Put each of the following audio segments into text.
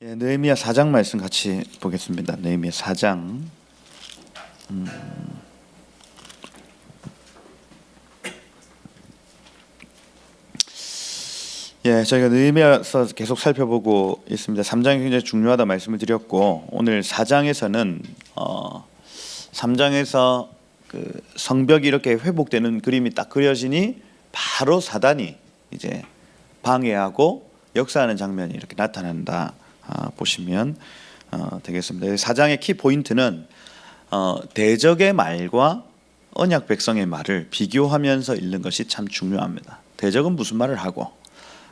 느헤미야 4장 말씀 같이 보겠습니다. 느헤미야 4장. 저희가 느헤미야서 계속 살펴보고 있습니다. 3장이 굉장히 중요하다 말씀을 드렸고, 오늘 4장에서는 3장에서 그 성벽이 이렇게 회복되는 그림이 딱 그려지니 바로 사단이 이제 방해하고 역사하는 장면이 이렇게 나타난다. 보시면 되겠습니다. 4장의 키 포인트는 대적의 말과 언약 백성의 말을 비교하면서 읽는 것이 참 중요합니다. 대적은 무슨 말을 하고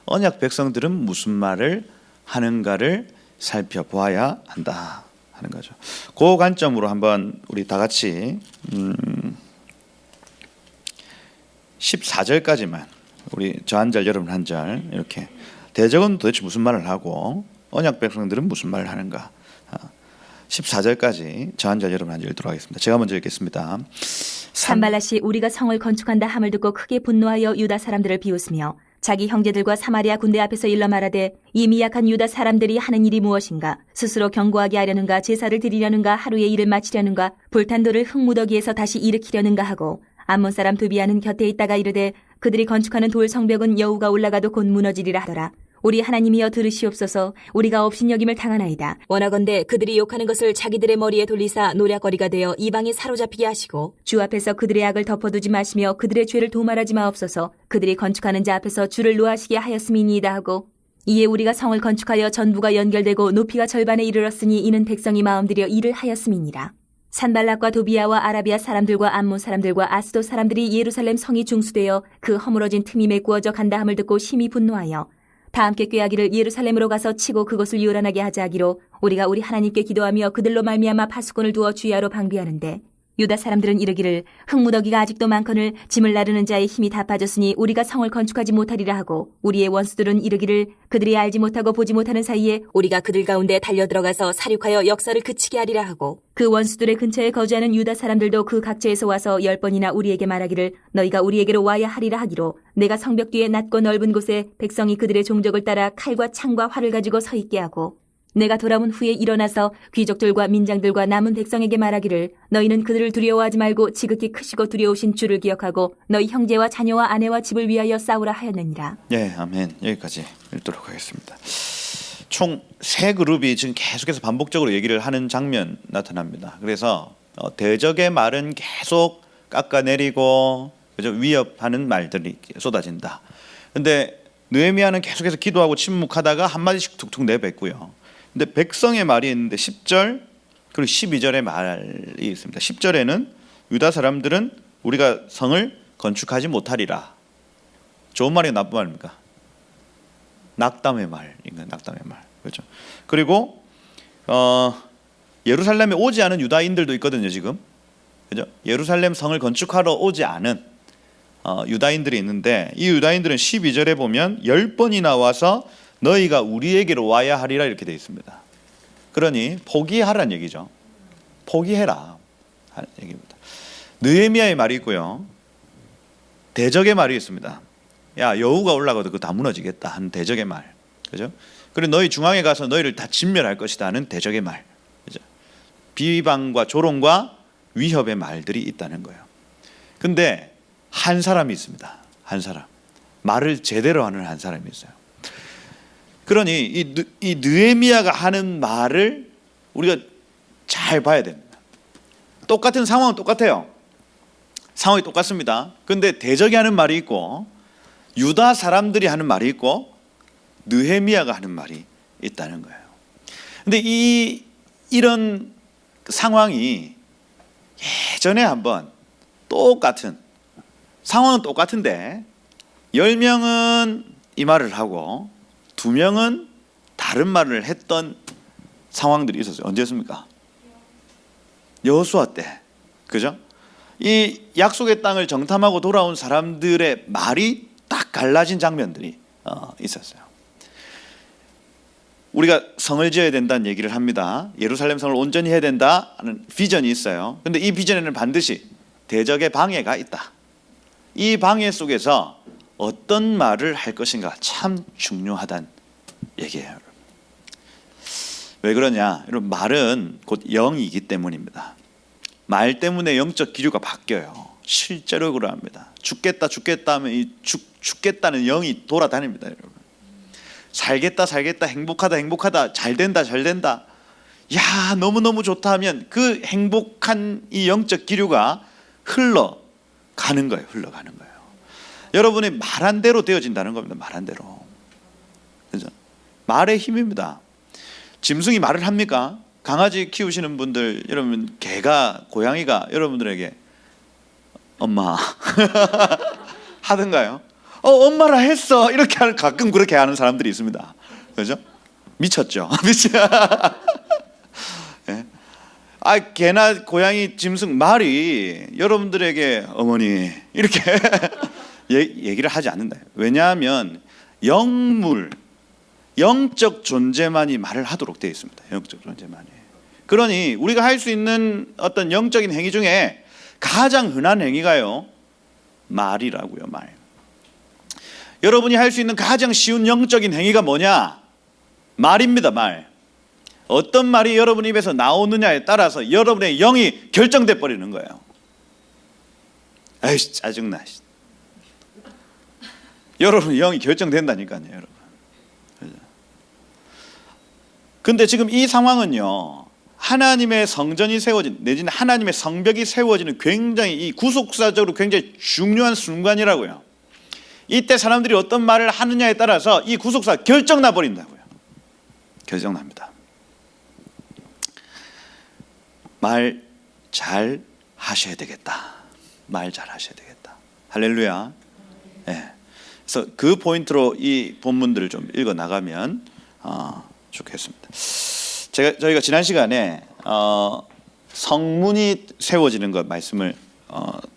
언약 백성들은 무슨 말을 하는가를 살펴보아야 한다 하는 거죠. 그 관점으로 한번 우리 다 같이 14절까지만 우리 저 한 절 여러분 한 절 이렇게 대적은 도대체 무슨 말을 하고 언약 백성들은 무슨 말을 하는가 14절까지 저 한 절 여러분 한 절 읽도록 하겠습니다. 제가 먼저 읽겠습니다. 산발랏이 우리가 성을 건축한다 함을 듣고 크게 분노하여 유다 사람들을 비웃으며 자기 형제들과 사마리아 군대 앞에서 일러 말하되 이 미약한 유다 사람들이 하는 일이 무엇인가? 스스로 견고하게 하려는가? 제사를 드리려는가? 하루의 일을 마치려는가? 불탄 돌을 흙무더기에서 다시 일으키려는가 하고 암몬 사람 도비아는 곁에 있다가 이르되 그들이 건축하는 돌 성벽은 여우가 올라가도 곧 무너지리라 하더라. 우리 하나님이여 들으시옵소서. 우리가 업신여김을 당하나이다. 원하건대 그들이 욕하는 것을 자기들의 머리에 돌리사 노략거리가 되어 이방에 사로잡히게 하시고 주 앞에서 그들의 악을 덮어두지 마시며 그들의 죄를 도말하지 마옵소서. 그들이 건축하는 자 앞에서 주를 노하시게 하였음이니이다 하고 이에 우리가 성을 건축하여 전부가 연결되고 높이가 절반에 이르렀으니 이는 백성이 마음들여 일을 하였음이니라. 산발락과 도비아와 아라비아 사람들과 암몬 사람들과 아스도 사람들이 예루살렘 성이 중수되어 그 허물어진 틈이 메꾸어져 간다 함을 듣고 심히 분노하여 다 함께 꾀하기를 예루살렘으로 가서 치고 그것을 요란하게 하자 하기로 우리가 우리 하나님께 기도하며 그들로 말미암아 파수꾼을 두어 주야로 방비하는데 유다 사람들은 이르기를 흙무더기가 아직도 많거늘 짐을 나르는 자의 힘이 다 빠졌으니 우리가 성을 건축하지 못하리라 하고 우리의 원수들은 이르기를 그들이 알지 못하고 보지 못하는 사이에 우리가 그들 가운데 달려들어가서 사륙하여 역사를 그치게 하리라 하고 그 원수들의 근처에 거주하는 유다 사람들도 그 각지에서 와서 10번이나 우리에게 말하기를 너희가 우리에게로 와야 하리라 하기로 내가 성벽 뒤에 낮고 넓은 곳에 백성이 그들의 종족을 따라 칼과 창과 활을 가지고 서 있게 하고 내가 돌아온 후에 일어나서 귀족들과 민장들과 남은 백성에게 말하기를 너희는 그들을 두려워하지 말고 지극히 크시고 두려우신 주를 기억하고 너희 형제와 자녀와 아내와 집을 위하여 싸우라 하였느니라. 아멘. 여기까지 읽도록 하겠습니다. 총 3그룹이 지금 계속해서 반복적으로 얘기를 하는 장면 나타납니다. 그래서 대적의 말은 계속 깎아내리고 위협하는 말들이 쏟아진다. 근데 느헤미야는 계속해서 기도하고 침묵하다가 한마디씩 툭툭 내뱉고요. 근데 백성의 말이 있는데 10절 그리고 12절의 말이 있습니다. 10절에는 유다 사람들은 우리가 성을 건축하지 못하리라. 좋은 말이에요, 나쁜 말입니까? 낙담의 말인가요? 낙담의 말. 그렇죠. 그리고 예루살렘에 오지 않은 유다인들도 있거든요, 지금. 그죠? 예루살렘 성을 건축하러 오지 않은 유다인들이 있는데 이 유다인들은 12절에 보면 10번이나 와서 너희가 우리에게로 와야 하리라 이렇게 되어 있습니다. 그러니 포기하라는 얘기죠. 포기해라 하는 얘기입니다. 느헤미야의 말이 있고요. 대적의 말이 있습니다. 야, 여우가 올라가도 그거 다 무너지겠다 하는 대적의 말. 그죠? 그리고 너희 중앙에 가서 너희를 다 진멸할 것이다 하는 대적의 말. 그죠? 비방과 조롱과 위협의 말들이 있다는 거예요. 근데 한 사람이 있습니다. 한 사람. 말을 제대로 하는 한 사람이 있어요. 그러니 이 느헤미야가 하는 말을 우리가 잘 봐야 됩니다. 똑같은 상황은 똑같아요. 상황이 똑같습니다. 근데 대적이 하는 말이 있고 유다 사람들이 하는 말이 있고 느헤미야가 하는 말이 있다는 거예요. 근데 이런 상황이 예전에 한번 똑같은 상황은 똑같은데 10명은 이 말을 하고 2명은 다른 말을 했던 상황들이 있었어요. 언제였습니까? 여호수아 때. 그죠? 이 약속의 땅을 정탐하고 돌아온 사람들의 말이 딱 갈라진 장면들이 있었어요. 우리가 성을 지어야 된다는 얘기를 합니다. 예루살렘 성을 온전히 해야 된다는 비전이 있어요. 그런데 이 비전에는 반드시 대적의 방해가 있다. 이 방해 속에서 어떤 말을 할 것인가 참 중요하다는 얘기예요. 왜 그러냐? 여러분, 말은 곧 영이기 때문입니다. 말 때문에 영적 기류가 바뀌어요. 실제로 그러합니다. 죽겠다 하면 이 죽겠다는 영이 돌아다닙니다, 여러분. 살겠다 행복하다 잘된다 야 너무너무 좋다 하면 그 행복한 이 영적 기류가 흘러가는 거예요. 여러분이 말한 대로 되어진다는 겁니다. 말한 대로. 그죠? 말의 힘입니다. 짐승이 말을 합니까? 강아지 키우시는 분들, 여러분, 개가, 고양이가 여러분들에게 엄마 하던가요? 엄마라 했어. 이렇게 하는, 가끔 그렇게 하는 사람들이 있습니다. 그죠? 미쳤죠? 예? 개나 고양이, 짐승, 말이 여러분들에게 어머니 이렇게 얘기를 하지 않는다. 왜냐하면 영적 존재만이 말을 하도록 되어 있습니다. 영적 존재만이. 그러니 우리가 할 수 있는 어떤 영적인 행위 중에 가장 흔한 행위가요, 말이라고요. 말. 여러분이 할 수 있는 가장 쉬운 영적인 행위가 뭐냐? 말입니다. 말. 어떤 말이 여러분 입에서 나오느냐에 따라서 여러분의 영이 결정돼 버리는 거예요. 아이씨, 짜증나. 여러분의 영이 결정된다니까요, 여러분. 근데 지금 이 상황은요, 하나님의 성전이 세워진, 내지는 하나님의 성벽이 세워지는 굉장히 이 구속사적으로 굉장히 중요한 순간이라고요. 이때 사람들이 어떤 말을 하느냐에 따라서 이 구속사 결정나 버린다고요. 결정납니다. 말 잘 하셔야 되겠다. 말 잘 하셔야 되겠다. 할렐루야. 네. 그래서 그 포인트로 이 본문들을 좀 읽어 나가면 좋겠습니다. 저희가 지난 시간에 성문이 세워지는 것 말씀을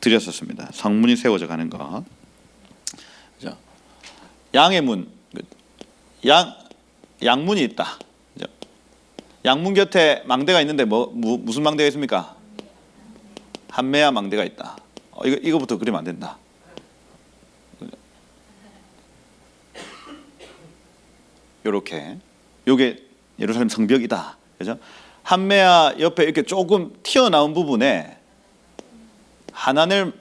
드렸었습니다. 성문이 세워져 가는 것. 그죠? 양의 문, 양문이 있다. 그죠? 양문 곁에 망대가 있는데 무슨 망대가 있습니까? 한매야 망대가 있다. 이거부터 그리면 안 된다. 요렇게, 요게 예루살렘 성벽이다. 그죠? 한매야 옆에 이렇게 조금 튀어나온 부분에 하나넬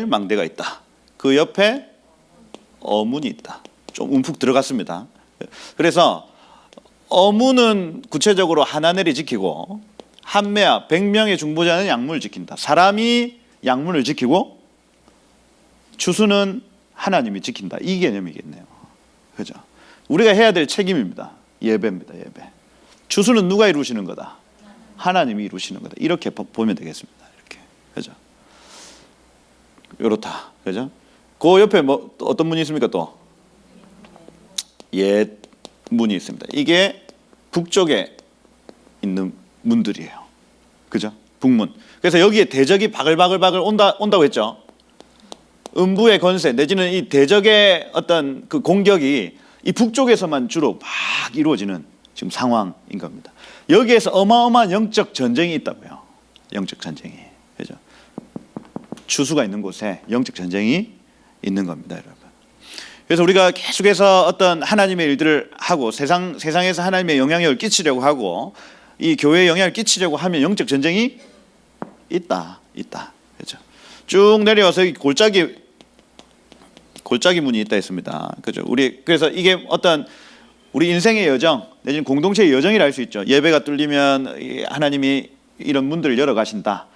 망대가 있다. 그 옆에 어문이 있다. 좀 움푹 들어갔습니다. 그래서 어문은 구체적으로 하나넬이 지키고, 한매야 100명의 중보자는 양문을 지킨다. 사람이 양문을 지키고 추수는 하나님이 지킨다. 이 개념이겠네요. 그죠? 우리가 해야 될 책임입니다. 예배입니다. 예배. 추수는 누가 이루시는 거다? 하나님이 이루시는 거다. 이렇게 보면 되겠습니다. 이렇게. 그죠? 요렇다. 그죠? 그 옆에 어떤 문이 있습니까? 또 옛 문이 있습니다. 이게 북쪽에 있는 문들이에요. 그죠? 북문. 그래서 여기에 대적이 바글바글 온다고 했죠. 음부의 권세 내지는 이 대적의 어떤 그 공격이 이 북쪽에서만 주로 막 이루어지는 지금 상황인 겁니다. 여기에서 어마어마한 영적 전쟁이 있다고요. 영적 전쟁이. 그죠? 추수가 있는 곳에 영적 전쟁이 있는 겁니다, 여러분. 그래서 우리가 계속해서 어떤 하나님의 일들을 하고 세상에서 하나님의 영향력을 끼치려고 하고 이 교회에 영향을 끼치려고 하면 영적 전쟁이 있다. 그죠? 쭉 내려와서 이 골짜기 문이 있다 했습니다. 그죠? 그래서 이게 어떤 우리 인생의 여정, 내지는 공동체의 여정이라 할 수 있죠. 예배가 뚫리면 하나님이 이런 문들을 열어 가신다.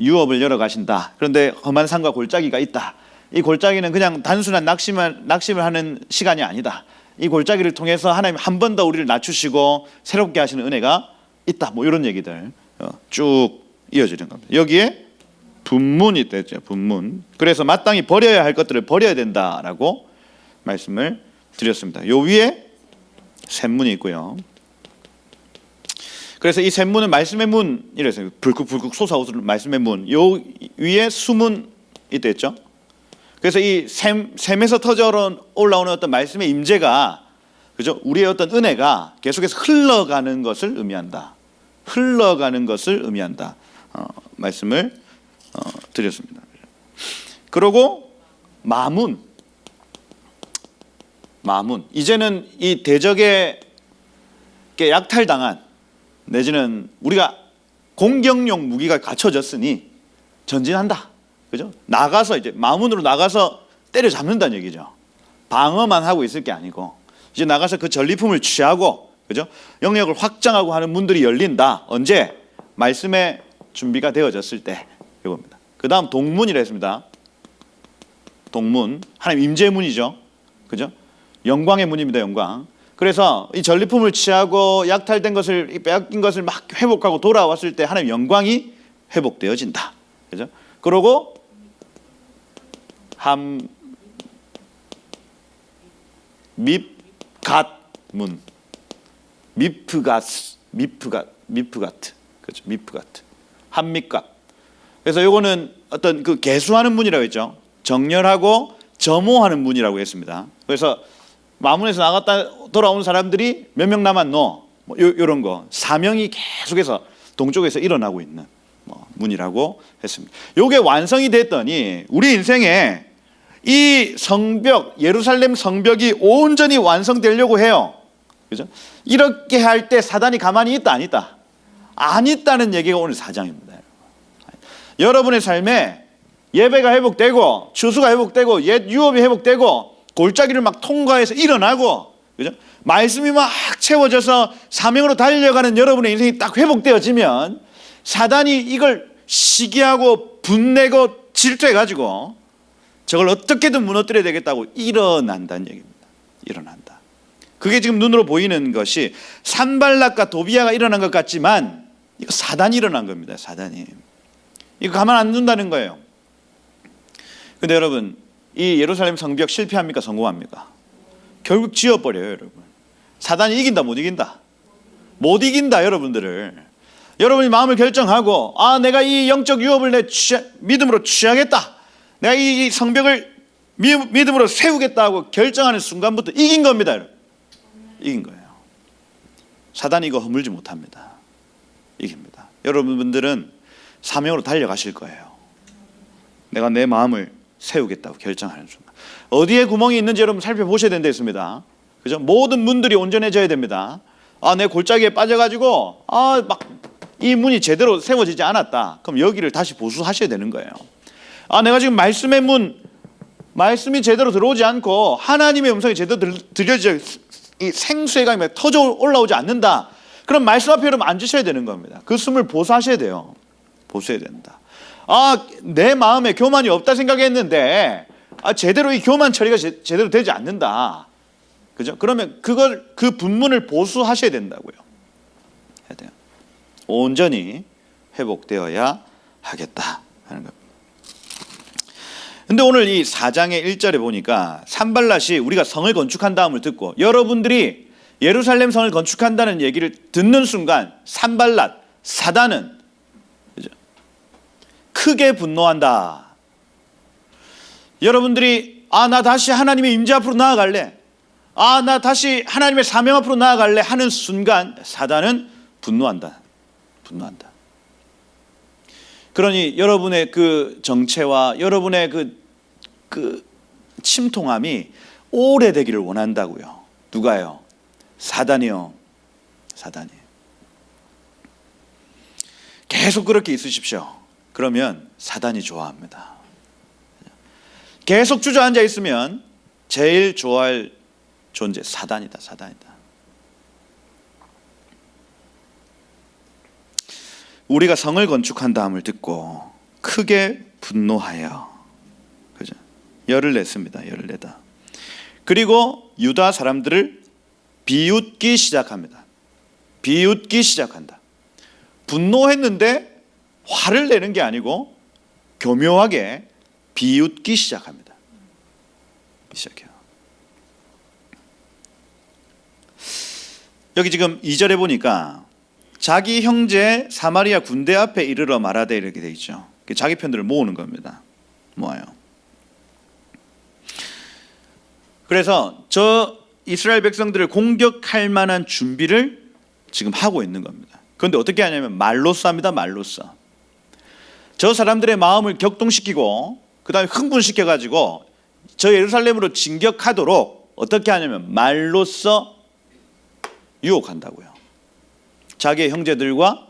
유업을 열어 가신다. 그런데 험한 산과 골짜기가 있다. 이 골짜기는 그냥 단순한 낙심을 하는 시간이 아니다. 이 골짜기를 통해서 하나님 한 번 더 우리를 낮추시고 새롭게 하시는 은혜가 있다. 이런 얘기들 쭉 이어지는 겁니다. 여기에 분문이 있죠. 분문. 그래서 마땅히 버려야 할 것들을 버려야 된다라고 말씀을 드렸습니다. 요 위에 샘문이 있고요. 그래서 이 샘문은 말씀의 문이래서 불컥불컥 솟아오르는 말씀의 문. 요 위에 수문이 있죠. 그래서 이 샘에서 터져 올라오는 어떤 말씀의 임재가, 그죠? 우리의 어떤 은혜가 계속해서 흘러가는 것을 의미한다. 말씀을 드렸습니다. 그리고 마문. 이제는 이 대적의 약탈당한 내지는 우리가 공격용 무기가 갖춰졌으니 전진한다. 그죠? 나가서 이제 마문으로 나가서 때려잡는다는 얘기죠. 방어만 하고 있을 게 아니고 이제 나가서 그 전리품을 취하고, 그죠? 영역을 확장하고 하는 문들이 열린다. 언제? 말씀의 준비가 되어졌을 때. 이겁니다. 그 다음 동문이라 했습니다. 동문, 하나님 임재의 문이죠. 그죠? 영광의 문입니다. 영광. 그래서 이 전리품을 취하고 약탈된 것을, 빼앗긴 것을 막 회복하고 돌아왔을 때 하나님 영광이 회복되어진다. 그죠? 그러고 밉갓문, 미프가트, 그렇죠? 미프가트, 한밉갓. 그래서 요거는 어떤 그 개수하는 문이라고 했죠. 정렬하고 점호하는 문이라고 했습니다. 그래서 마문에서 나갔다 돌아온 사람들이 몇 명 남았노? 뭐 요런 거 사명이 계속해서 동쪽에서 일어나고 있는 문이라고 했습니다. 요게 완성이 됐더니 우리 인생에 이 성벽, 예루살렘 성벽이 온전히 완성되려고 해요. 그죠? 이렇게 할 때 사단이 가만히 있다, 안 있다? 안 있다는 얘기가 오늘 4장입니다. 여러분의 삶에 예배가 회복되고, 추수가 회복되고, 옛 유업이 회복되고, 골짜기를 막 통과해서 일어나고, 그죠? 말씀이 막 채워져서 사명으로 달려가는 여러분의 인생이 딱 회복되어지면 사단이 이걸 시기하고 분내고 질투해가지고 저걸 어떻게든 무너뜨려야 되겠다고 일어난다는 얘기입니다. 일어난다. 그게 지금 눈으로 보이는 것이 산발락과 도비아가 일어난 것 같지만 이거 사단이 일어난 겁니다. 사단이. 이거 가만 안 둔다는 거예요. 근데 여러분, 이 예루살렘 성벽 실패합니까? 성공합니까? 결국 지어버려요, 여러분. 사단이 이긴다, 못 이긴다? 못 이긴다, 여러분들을. 여러분이 마음을 결정하고, 아, 내가 이 영적 유업을 믿음으로 취하겠다. 내가 이 성벽을 믿음으로 세우겠다 하고 결정하는 순간부터 이긴 겁니다, 여러분. 이긴 거예요. 사단이 이거 허물지 못합니다. 이깁니다. 여러분들은 사명으로 달려가실 거예요. 내가 내 마음을 세우겠다고 결정하는 순간. 어디에 구멍이 있는지 여러분 살펴보셔야 된다 했습니다. 그죠? 모든 문들이 온전해져야 됩니다. 아, 내 골짜기에 빠져가지고, 아, 막 이 문이 제대로 세워지지 않았다. 그럼 여기를 다시 보수하셔야 되는 거예요. 아, 내가 지금 말씀의 문, 말씀이 제대로 들어오지 않고 하나님의 음성이 제대로 들려지지, 이 생수의 강이 터져 올라오지 않는다. 그럼 말씀 앞에 여러분 앉으셔야 되는 겁니다. 그 숨을 보수하셔야 돼요. 보수해야 된다. 아, 내 마음에 교만이 없다 생각했는데, 아, 제대로 이 교만 처리가 제대로 되지 않는다. 그죠? 그러면 그 분문을 보수하셔야 된다고요. 해야 돼요. 온전히 회복되어야 하겠다 하는 겁니다. 근데 오늘 이 4장의 1절에 보니까 산발랏이 우리가 성을 건축한 다음을 듣고, 여러분들이 예루살렘 성을 건축한다는 얘기를 듣는 순간 산발랏, 사단은 그죠? 크게 분노한다. 여러분들이 아, 나 다시 하나님의 임재 앞으로 나아갈래, 아, 나 다시 하나님의 사명 앞으로 나아갈래 하는 순간 사단은 분노한다. 분노한다. 그러니 여러분의 그 정체와 여러분의 그 침통함이 오래되기를 원한다고요. 누가요? 사단이요. 사단이. 계속 그렇게 있으십시오. 그러면 사단이 좋아합니다. 계속 주저앉아 있으면 제일 좋아할 존재 사단이다. 사단이다. 우리가 성을 건축한 다음을 듣고 크게 분노하여, 그죠? 열을 냈습니다. 열을 내다. 그리고 유다 사람들을 비웃기 시작합니다. 비웃기 시작한다. 분노했는데 화를 내는 게 아니고 교묘하게 비웃기 시작합니다. 시작해요. 여기 지금 2절에 보니까 자기 형제 사마리아 군대 앞에 이르러 말하되 이렇게 돼 있죠. 자기 편들을 모으는 겁니다. 모아요. 그래서 저 이스라엘 백성들을 공격할 만한 준비를 지금 하고 있는 겁니다. 그런데 어떻게 하냐면 말로써 합니다. 말로써. 저 사람들의 마음을 격동시키고 그 다음에 흥분시켜가지고 저 예루살렘으로 진격하도록 어떻게 하냐면 말로써 유혹한다고요. 자기의 형제들과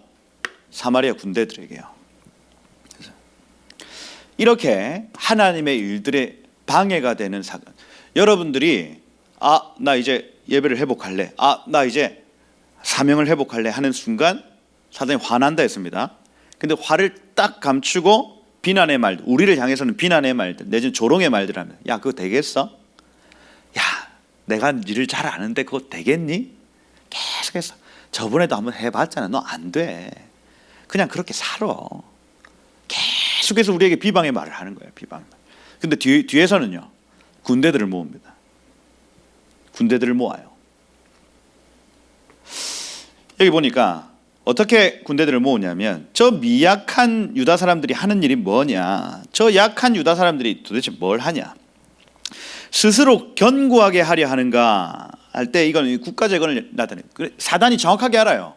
사마리아 군대들에게요. 그래서 이렇게 하나님의 일들에 방해가 되는 사건. 여러분들이 나 이제 예배를 회복할래. 나 이제 사명을 회복할래 하는 순간 사단이 화난다 했습니다. 근데 화를 딱 감추고 비난의 말들, 우리를 향해서는 비난의 말들, 내지는 조롱의 말들 하면, 야, 그거 되겠어? 야, 내가 일을 잘 아는데 그거 되겠니? 계속해서 저번에도 한번 해봤잖아. 너 안 돼. 그냥 그렇게 살아. 계속해서 우리에게 비방의 말을 하는 거예요. 비방. 근데 뒤에서는요, 군대들을 모읍니다. 군대들을 모아요. 여기 보니까 어떻게 군대들을 모으냐면, 저 미약한 유다 사람들이 하는 일이 뭐냐, 저 약한 유다 사람들이 도대체 뭘 하냐, 스스로 견고하게 하려 하는가 할 때 이건 국가 재건을 나타내요. 사단이 정확하게 알아요.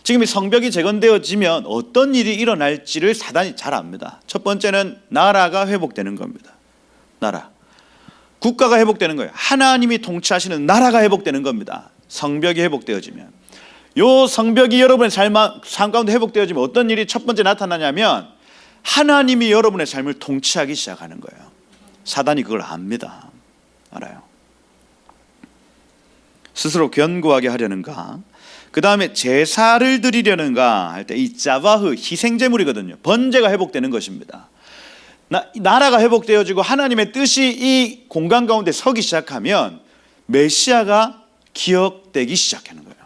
지금 이 성벽이 재건되어지면 어떤 일이 일어날지를 사단이 잘 압니다. 첫 번째는 나라가 회복되는 겁니다. 나라, 국가가 회복되는 거예요. 하나님이 통치하시는 나라가 회복되는 겁니다. 성벽이 회복되어지면, 요 성벽이 여러분의 삶 가운데 회복되어지면 어떤 일이 첫 번째 나타나냐면, 하나님이 여러분의 삶을 통치하기 시작하는 거예요. 사단이 그걸 압니다. 알아요. 스스로 견고하게 하려는가, 그 다음에 제사를 드리려는가 할 때 이 자바흐, 희생제물이거든요. 번제가 회복되는 것입니다. 나라가 회복되어지고 하나님의 뜻이 이 공간 가운데 서기 시작하면 메시아가 기억되기 시작하는 거예요.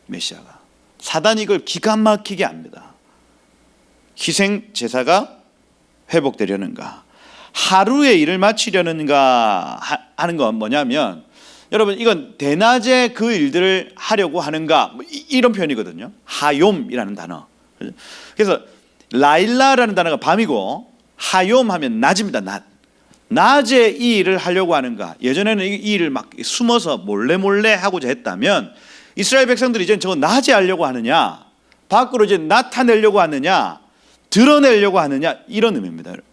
메시아가. 사단이 이걸 기가 막히게 압니다. 희생 제사가 회복되려는가, 하루의 일을 마치려는가 하는 건 뭐냐면, 여러분, 이건 대낮에 그 일들을 하려고 하는가, 이런 표현이거든요. 하욤이라는 단어. 그래서 라일라라는 단어가 밤이고, 하욤 하면 낮입니다. 낮에 이 일을 하려고 하는가. 예전에는 이 일을 막 숨어서 몰래 하고자 했다면, 이스라엘 백성들이 이제 저거 낮에 하려고 하느냐, 밖으로 이제 나타내려고 하느냐, 드러내려고 하느냐, 이런 의미입니다, 여러분.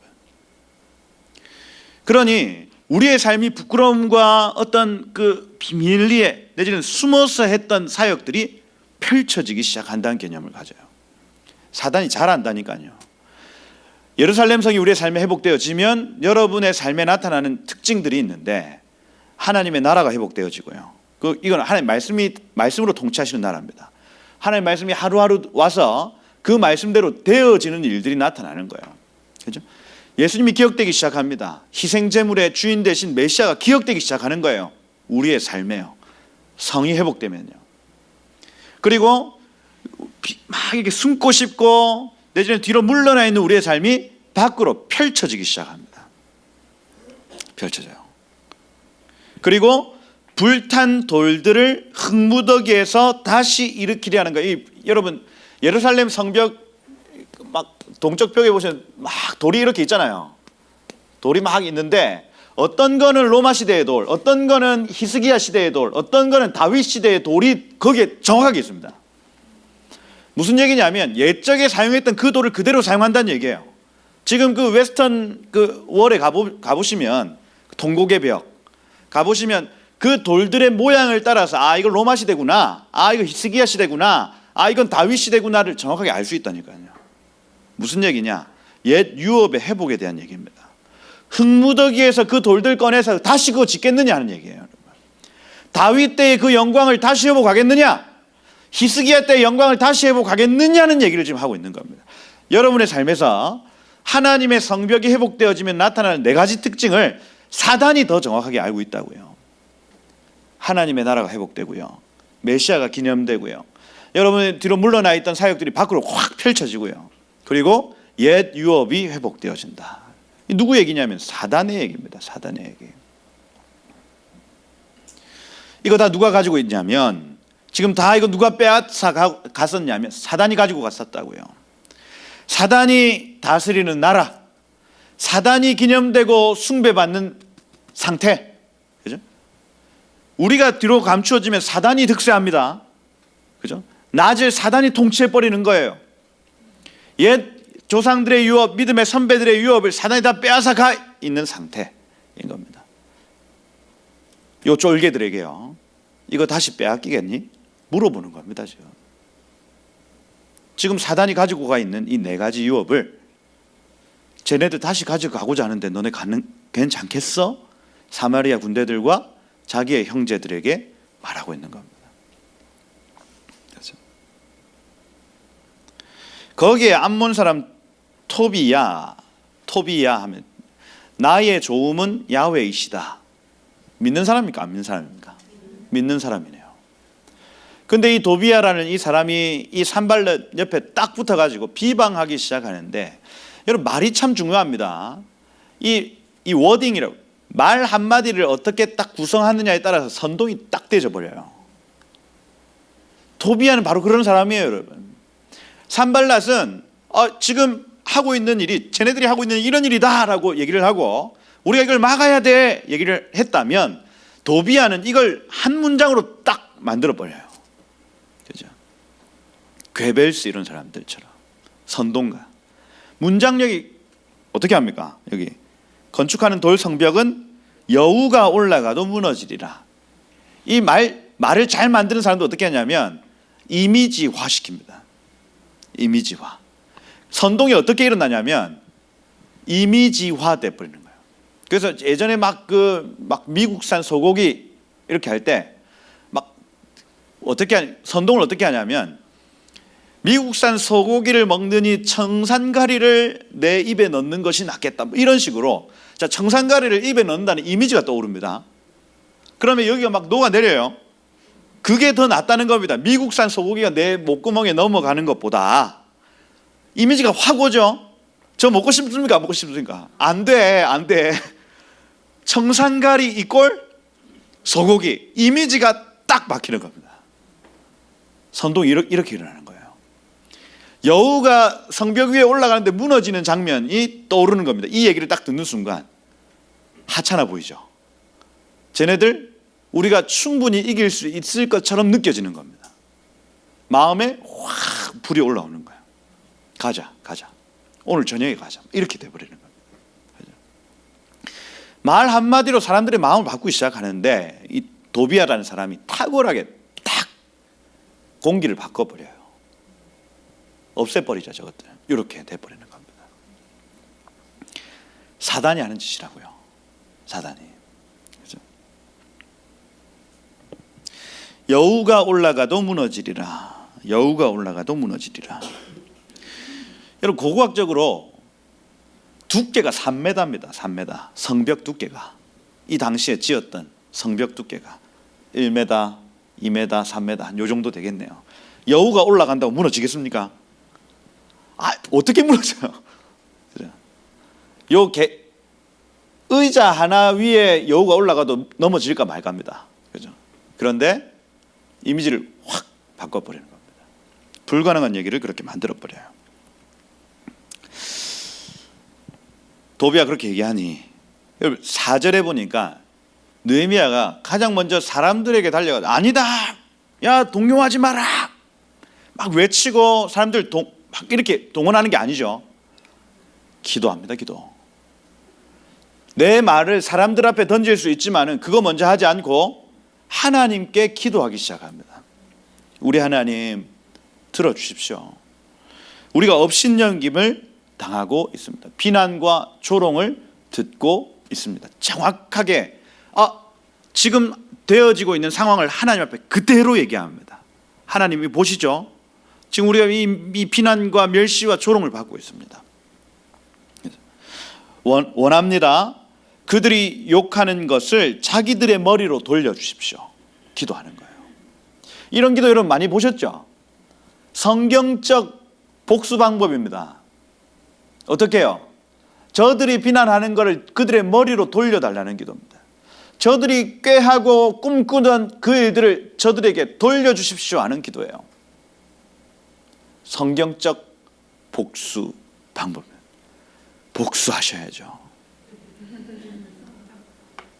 그러니 우리의 삶이 부끄러움과 어떤 그 비밀리에 내지는 숨어서 했던 사역들이 펼쳐지기 시작한다는 개념을 가져요. 사단이 잘 안다니까요. 예루살렘 성이 우리의 삶에 회복되어지면 여러분의 삶에 나타나는 특징들이 있는데, 하나님의 나라가 회복되어지고요. 이건 하나님 말씀으로 통치하시는 나라입니다. 하나님 말씀이 하루하루 와서 그 말씀대로 되어지는 일들이 나타나는 거예요. 그렇죠? 예수님이 기억되기 시작합니다. 희생제물의 주인 되신 메시아가 기억되기 시작하는 거예요. 우리의 삶에요. 성이 회복되면요. 그리고 막 이렇게 숨고 싶고 내지는 뒤로 물러나 있는 우리의 삶이 밖으로 펼쳐지기 시작합니다. 펼쳐져요. 그리고 불탄 돌들을 흙무더기에서 다시 일으키려 하는 거예요. 여러분, 예루살렘 성벽 막 동쪽 벽에 보시면 막 돌이 이렇게 있잖아요. 돌이 막 있는데, 어떤 거는 로마 시대의 돌, 어떤 거는 히스기야 시대의 돌, 어떤 거는 다윗 시대의 돌이 거기에 정확하게 있습니다. 무슨 얘기냐면, 옛적에 사용했던 그 돌을 그대로 사용한다는 얘기예요. 지금 그 웨스턴 그 월에 가보시면, 동고개 벽 가보시면 그 돌들의 모양을 따라서 이거 로마 시대구나, 이거 히스기야 시대구나, 이건 다윗 시대구나를 정확하게 알 수 있다니까요. 무슨 얘기냐? 옛 유업의 회복에 대한 얘기입니다. 흙무더기에서 그 돌들 꺼내서 다시 그거 짓겠느냐 하는 얘기예요. 여러분. 다윗 때의 그 영광을 다시 회복하겠느냐, 히스기야 때의 영광을 다시 회복하겠느냐는 얘기를 지금 하고 있는 겁니다. 여러분의 삶에서 하나님의 성벽이 회복되어지면 나타나는 네 가지 특징을 사단이 더 정확하게 알고 있다고요. 하나님의 나라가 회복되고요, 메시아가 기념되고요, 여러분의 뒤로 물러나 있던 사역들이 밖으로 확 펼쳐지고요, 그리고 옛 유업이 회복되어진다. 누구 얘기냐면 사단의 얘기입니다. 사단의 얘기. 이거 다 누가 가지고 있냐면, 지금 다 이거 누가 빼앗아 갔었냐면 사단이 가지고 갔었다고요. 사단이 다스리는 나라, 사단이 기념되고 숭배받는 상태. 그죠? 우리가 뒤로 감추어지면 사단이 득세합니다. 그죠? 낮을 사단이 통치해버리는 거예요. 옛 조상들의 유업, 믿음의 선배들의 유업을 사단이 다 빼앗아 가 있는 상태인 겁니다. 요 쫄개들에게요, 이거 다시 빼앗기겠니? 물어보는 겁니다. 지금 지금 사단이 가지고 가 있는 이 네 가지 유업을 쟤네들 다시 가져가고자 하는데 너네 괜찮겠어? 사마리아 군대들과 자기의 형제들에게 말하고 있는 겁니다. 그렇죠? 거기에 암몬 사람 토비야 하면 나의 조음은 야훼이시다. 믿는 사람입니까? 안 믿는 사람입니까? 믿는 사람이네요. 근데 이 도비야라는 이 사람이 이 산발렛 옆에 딱 붙어가지고 비방하기 시작하는데, 여러분 말이 참 중요합니다. 이 워딩이라고, 말 한마디를 어떻게 딱 구성하느냐에 따라서 선동이 딱 떼져 버려요. 도비야는 바로 그런 사람이에요, 여러분. 산발랏은 지금 하고 있는 일이 쟤네들이 하고 있는 이런 일이다라고 얘기를 하고 우리가 이걸 막아야 돼 얘기를 했다면, 도비야는 이걸 한 문장으로 딱 만들어 버려요. 그죠? 괴벨스 이런 사람들처럼 선동가. 문장력이 어떻게 합니까? 여기 건축하는 돌 성벽은 여우가 올라가도 무너지리라. 이 말을 잘 만드는 사람도 어떻게 하냐면 이미지화 시킵니다. 이미지화. 선동이 어떻게 일어나냐면 이미지화 돼 버리는 거예요. 그래서 예전에 막 미국산 소고기 이렇게 할 때 막 선동을 어떻게 하냐면, 미국산 소고기를 먹느니 청산가리를 내 입에 넣는 것이 낫겠다, 이런 식으로. 자, 청산가리를 입에 넣는다는 이미지가 떠오릅니다. 그러면 여기가 막 녹아내려요. 그게 더 낫다는 겁니다. 미국산 소고기가 내 목구멍에 넘어가는 것보다. 이미지가 확 오죠. 저 먹고 싶습니까? 안 먹고 싶습니까? 안 돼. 청산가리 이꼴 소고기. 이미지가 딱 박히는 겁니다. 선동이 이렇게 일어나는 거예요. 여우가 성벽 위에 올라가는데 무너지는 장면이 떠오르는 겁니다. 이 얘기를 딱 듣는 순간 하찮아 보이죠. 쟤네들 우리가 충분히 이길 수 있을 것처럼 느껴지는 겁니다. 마음에 확 불이 올라오는 거예요. 가자. 오늘 저녁에 가자. 이렇게 돼버리는 겁니다. 말 한마디로 사람들의 마음을 바꾸기 시작하는데, 이 도비야라는 사람이 탁월하게 딱 공기를 바꿔버려요. 없애버리자 저것들. 이렇게 돼버리는 겁니다. 사단이 하는 짓이라고요. 사단이. 그렇죠? 여우가 올라가도 무너지리라. 여러분, 고고학적으로 두께가 3m입니다. 3m. 성벽 두께가. 이 당시에 지었던 성벽 두께가 1m, 2m, 3m 한 요 정도 되겠네요. 여우가 올라간다고 무너지겠습니까? 어떻게 무너져요? 의자 하나 위에 여우가 올라가도 넘어질까 말까입니다. 그죠? 그런데 이미지를 확 바꿔버리는 겁니다. 불가능한 얘기를 그렇게 만들어버려요. 도비야 그렇게 얘기하니, 여러분 4절에 보니까 느헤미야가 가장 먼저 사람들에게 달려가서 아니다, 야 동요하지 마라 막 외치고 사람들 막 이렇게 동원하는 게 아니죠. 기도합니다. 기도. 내 말을 사람들 앞에 던질 수 있지만은 그거 먼저 하지 않고 하나님께 기도하기 시작합니다. 우리 하나님 들어주십시오. 우리가 업신여김을 당하고 있습니다. 비난과 조롱을 듣고 있습니다. 정확하게 지금 되어지고 있는 상황을 하나님 앞에 그대로 얘기합니다. 하나님이 보시죠. 지금 우리가 이 비난과 멸시와 조롱을 받고 있습니다. 원합니다. 그들이 욕하는 것을 자기들의 머리로 돌려주십시오. 기도하는 거예요. 이런 기도 여러분 많이 보셨죠? 성경적 복수 방법입니다. 어떻게 해요? 저들이 비난하는 것을 그들의 머리로 돌려달라는 기도입니다. 저들이 꾀하고 꿈꾸던 그 일들을 저들에게 돌려주십시오 하는 기도예요. 성경적 복수 방법입니다. 복수하셔야죠.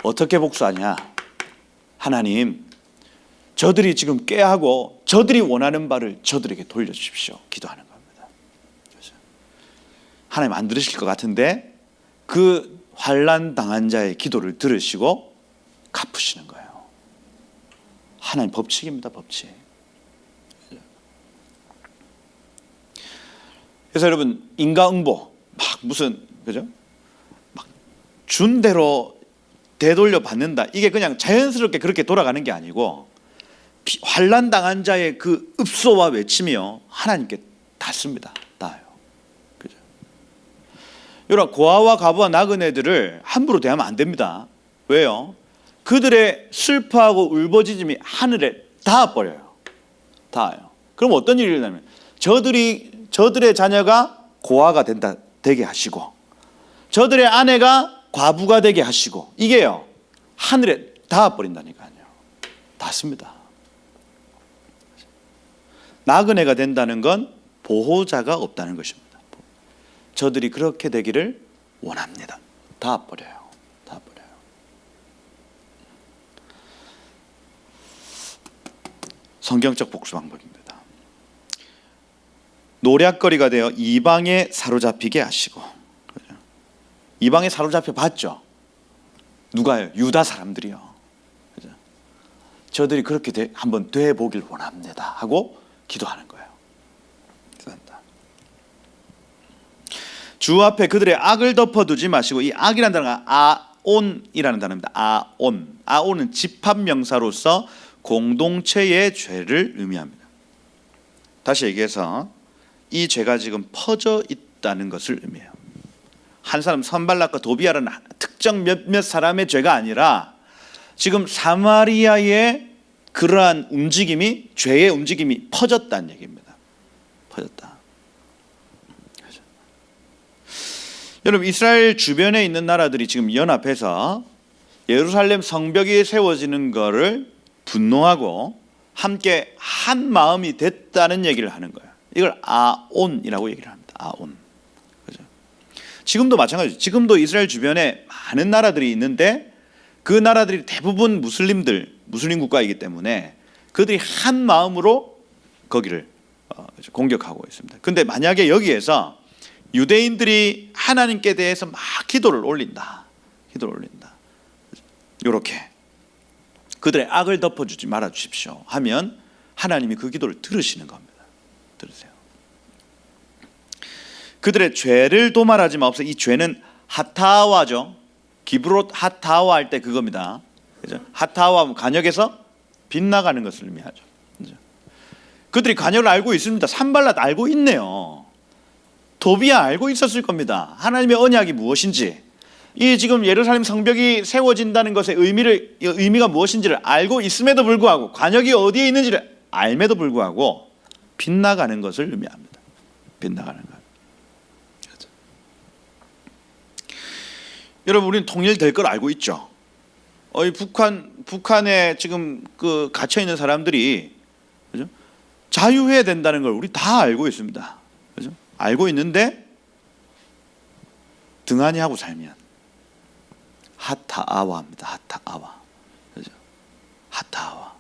어떻게 복수하냐? 하나님, 저들이 지금 꾀하고 저들이 원하는 바를 저들에게 돌려주십시오. 기도하는 겁니다. 하나님 안 들으실 것 같은데 그 환난 당한 자의 기도를 들으시고 갚으시는 거예요. 하나님 법칙입니다. 법칙. 그래서 여러분 인과응보 막 무슨 그죠? 막 준 대로 되돌려 받는다. 이게 그냥 자연스럽게 그렇게 돌아가는 게 아니고 환난 당한 자의 그 읍소와 외침이요 하나님께 닿습니다. 닿아요. 그죠? 여러분 고아와 과부와 나그네들을 함부로 대하면 안 됩니다. 왜요? 그들의 슬퍼하고 울부짖음이 하늘에 닿아버려요. 닿아요. 그럼 어떤 일이 일어나면 저들의 자녀가 고아가 되게 하시고 저들의 아내가 과부가 되게 하시고 이게요 하늘에 닿아버린다니까요. 닿습니다. 나그네가 된다는 건 보호자가 없다는 것입니다. 저들이 그렇게 되기를 원합니다. 닿아버려요. 닿아버려요. 성경적 복수 방법입니다. 노략거리가 되어 이방에 사로잡히게 하시고, 이방에 사로잡혀 봤죠. 누가요? 유다 사람들이요. 그죠? 저들이 그렇게 한번 돼 보길 원합니다 하고 기도하는 거예요. 기도한다. 주 앞에 그들의 악을 덮어두지 마시고, 이 악이라는 단어가 아온이라는 단어입니다. 아온. 아온은 집합명사로서 공동체의 죄를 의미합니다. 다시 얘기해서 이 죄가 지금 퍼져 있다는 것을 의미해요. 한 사람 산발락과 도비아라는 특정 몇몇 사람의 죄가 아니라 지금 사마리아의 그러한 움직임이, 죄의 움직임이 퍼졌다는 얘기입니다. 퍼졌다. 여러분 이스라엘 주변에 있는 나라들이 지금 연합해서 예루살렘 성벽이 세워지는 것을 분노하고 함께 한 마음이 됐다는 얘기를 하는 거예요. 이걸 아온이라고 얘기를 합니다. 아온. 그죠? 지금도 마찬가지죠. 지금도 이스라엘 주변에 많은 나라들이 있는데 그 나라들이 대부분 무슬림 국가이기 때문에 그들이 한 마음으로 거기를 공격하고 있습니다. 근데 만약에 여기에서 유대인들이 하나님께 대해서 막 기도를 올린다. 이렇게 그들의 악을 덮어주지 말아 주십시오 하면 하나님이 그 기도를 들으시는 겁니다. 들으세요. 그들의 죄를 도말하지 마옵소서. 이 죄는 하타와죠. 기브롯 하타와 할 때 그겁니다. 그죠? 하타와 간역에서 빗나가는 것을 의미하죠. 그죠? 그들이 간역을 알고 있습니다. 산발랏 알고 있네요. 도비아 알고 있었을 겁니다. 하나님의 언약이 무엇인지, 이 지금 예루살렘 성벽이 세워진다는 것의 의미가 무엇인지를 알고 있음에도 불구하고, 관역이 어디에 있는지를 알면도 불구하고 빗나가는 것을 의미합니다. 빗나가는 것. 그렇죠? 여러분 우리는 통일될 걸 알고 있죠. 북한에 지금 그 갇혀 있는 사람들이, 그죠? 자유해야 된다는 걸 우리 다 알고 있습니다. 그죠? 알고 있는데 등한히 하고 살면 하타아와입니다. 하타아와. 그죠? 하타아와.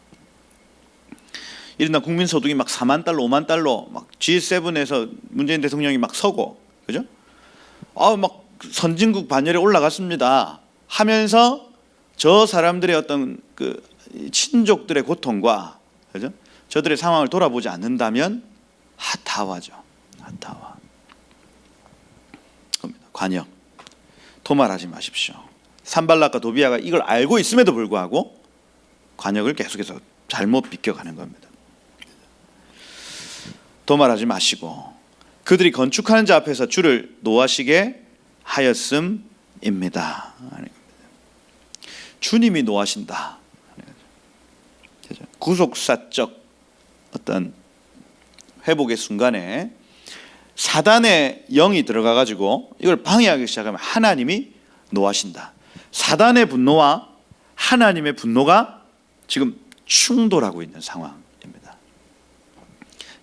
이른다 국민 소득이 막 4만 달러, 5만 달러 막 G7에서 문재인 대통령이 막 서고, 그죠? 막 선진국 반열에 올라갔습니다 하면서 저 사람들의 어떤 그 친족들의 고통과, 그죠? 저들의 상황을 돌아보지 않는다면 하타와죠. 하타와. 관역. 도말하지 마십시오. 산발락과 도비아가 이걸 알고 있음에도 불구하고 관역을 계속해서 잘못 비껴가는 겁니다. 도말하지 마시고 그들이 건축하는 자 앞에서 주를 노하시게 하였음입니다. 주님이 노하신다. 구속사적 어떤 회복의 순간에 사단의 영이 들어가 가지고 이걸 방해하기 시작하면 하나님이 노하신다. 사단의 분노와 하나님의 분노가 지금 충돌하고 있는 상황입니다.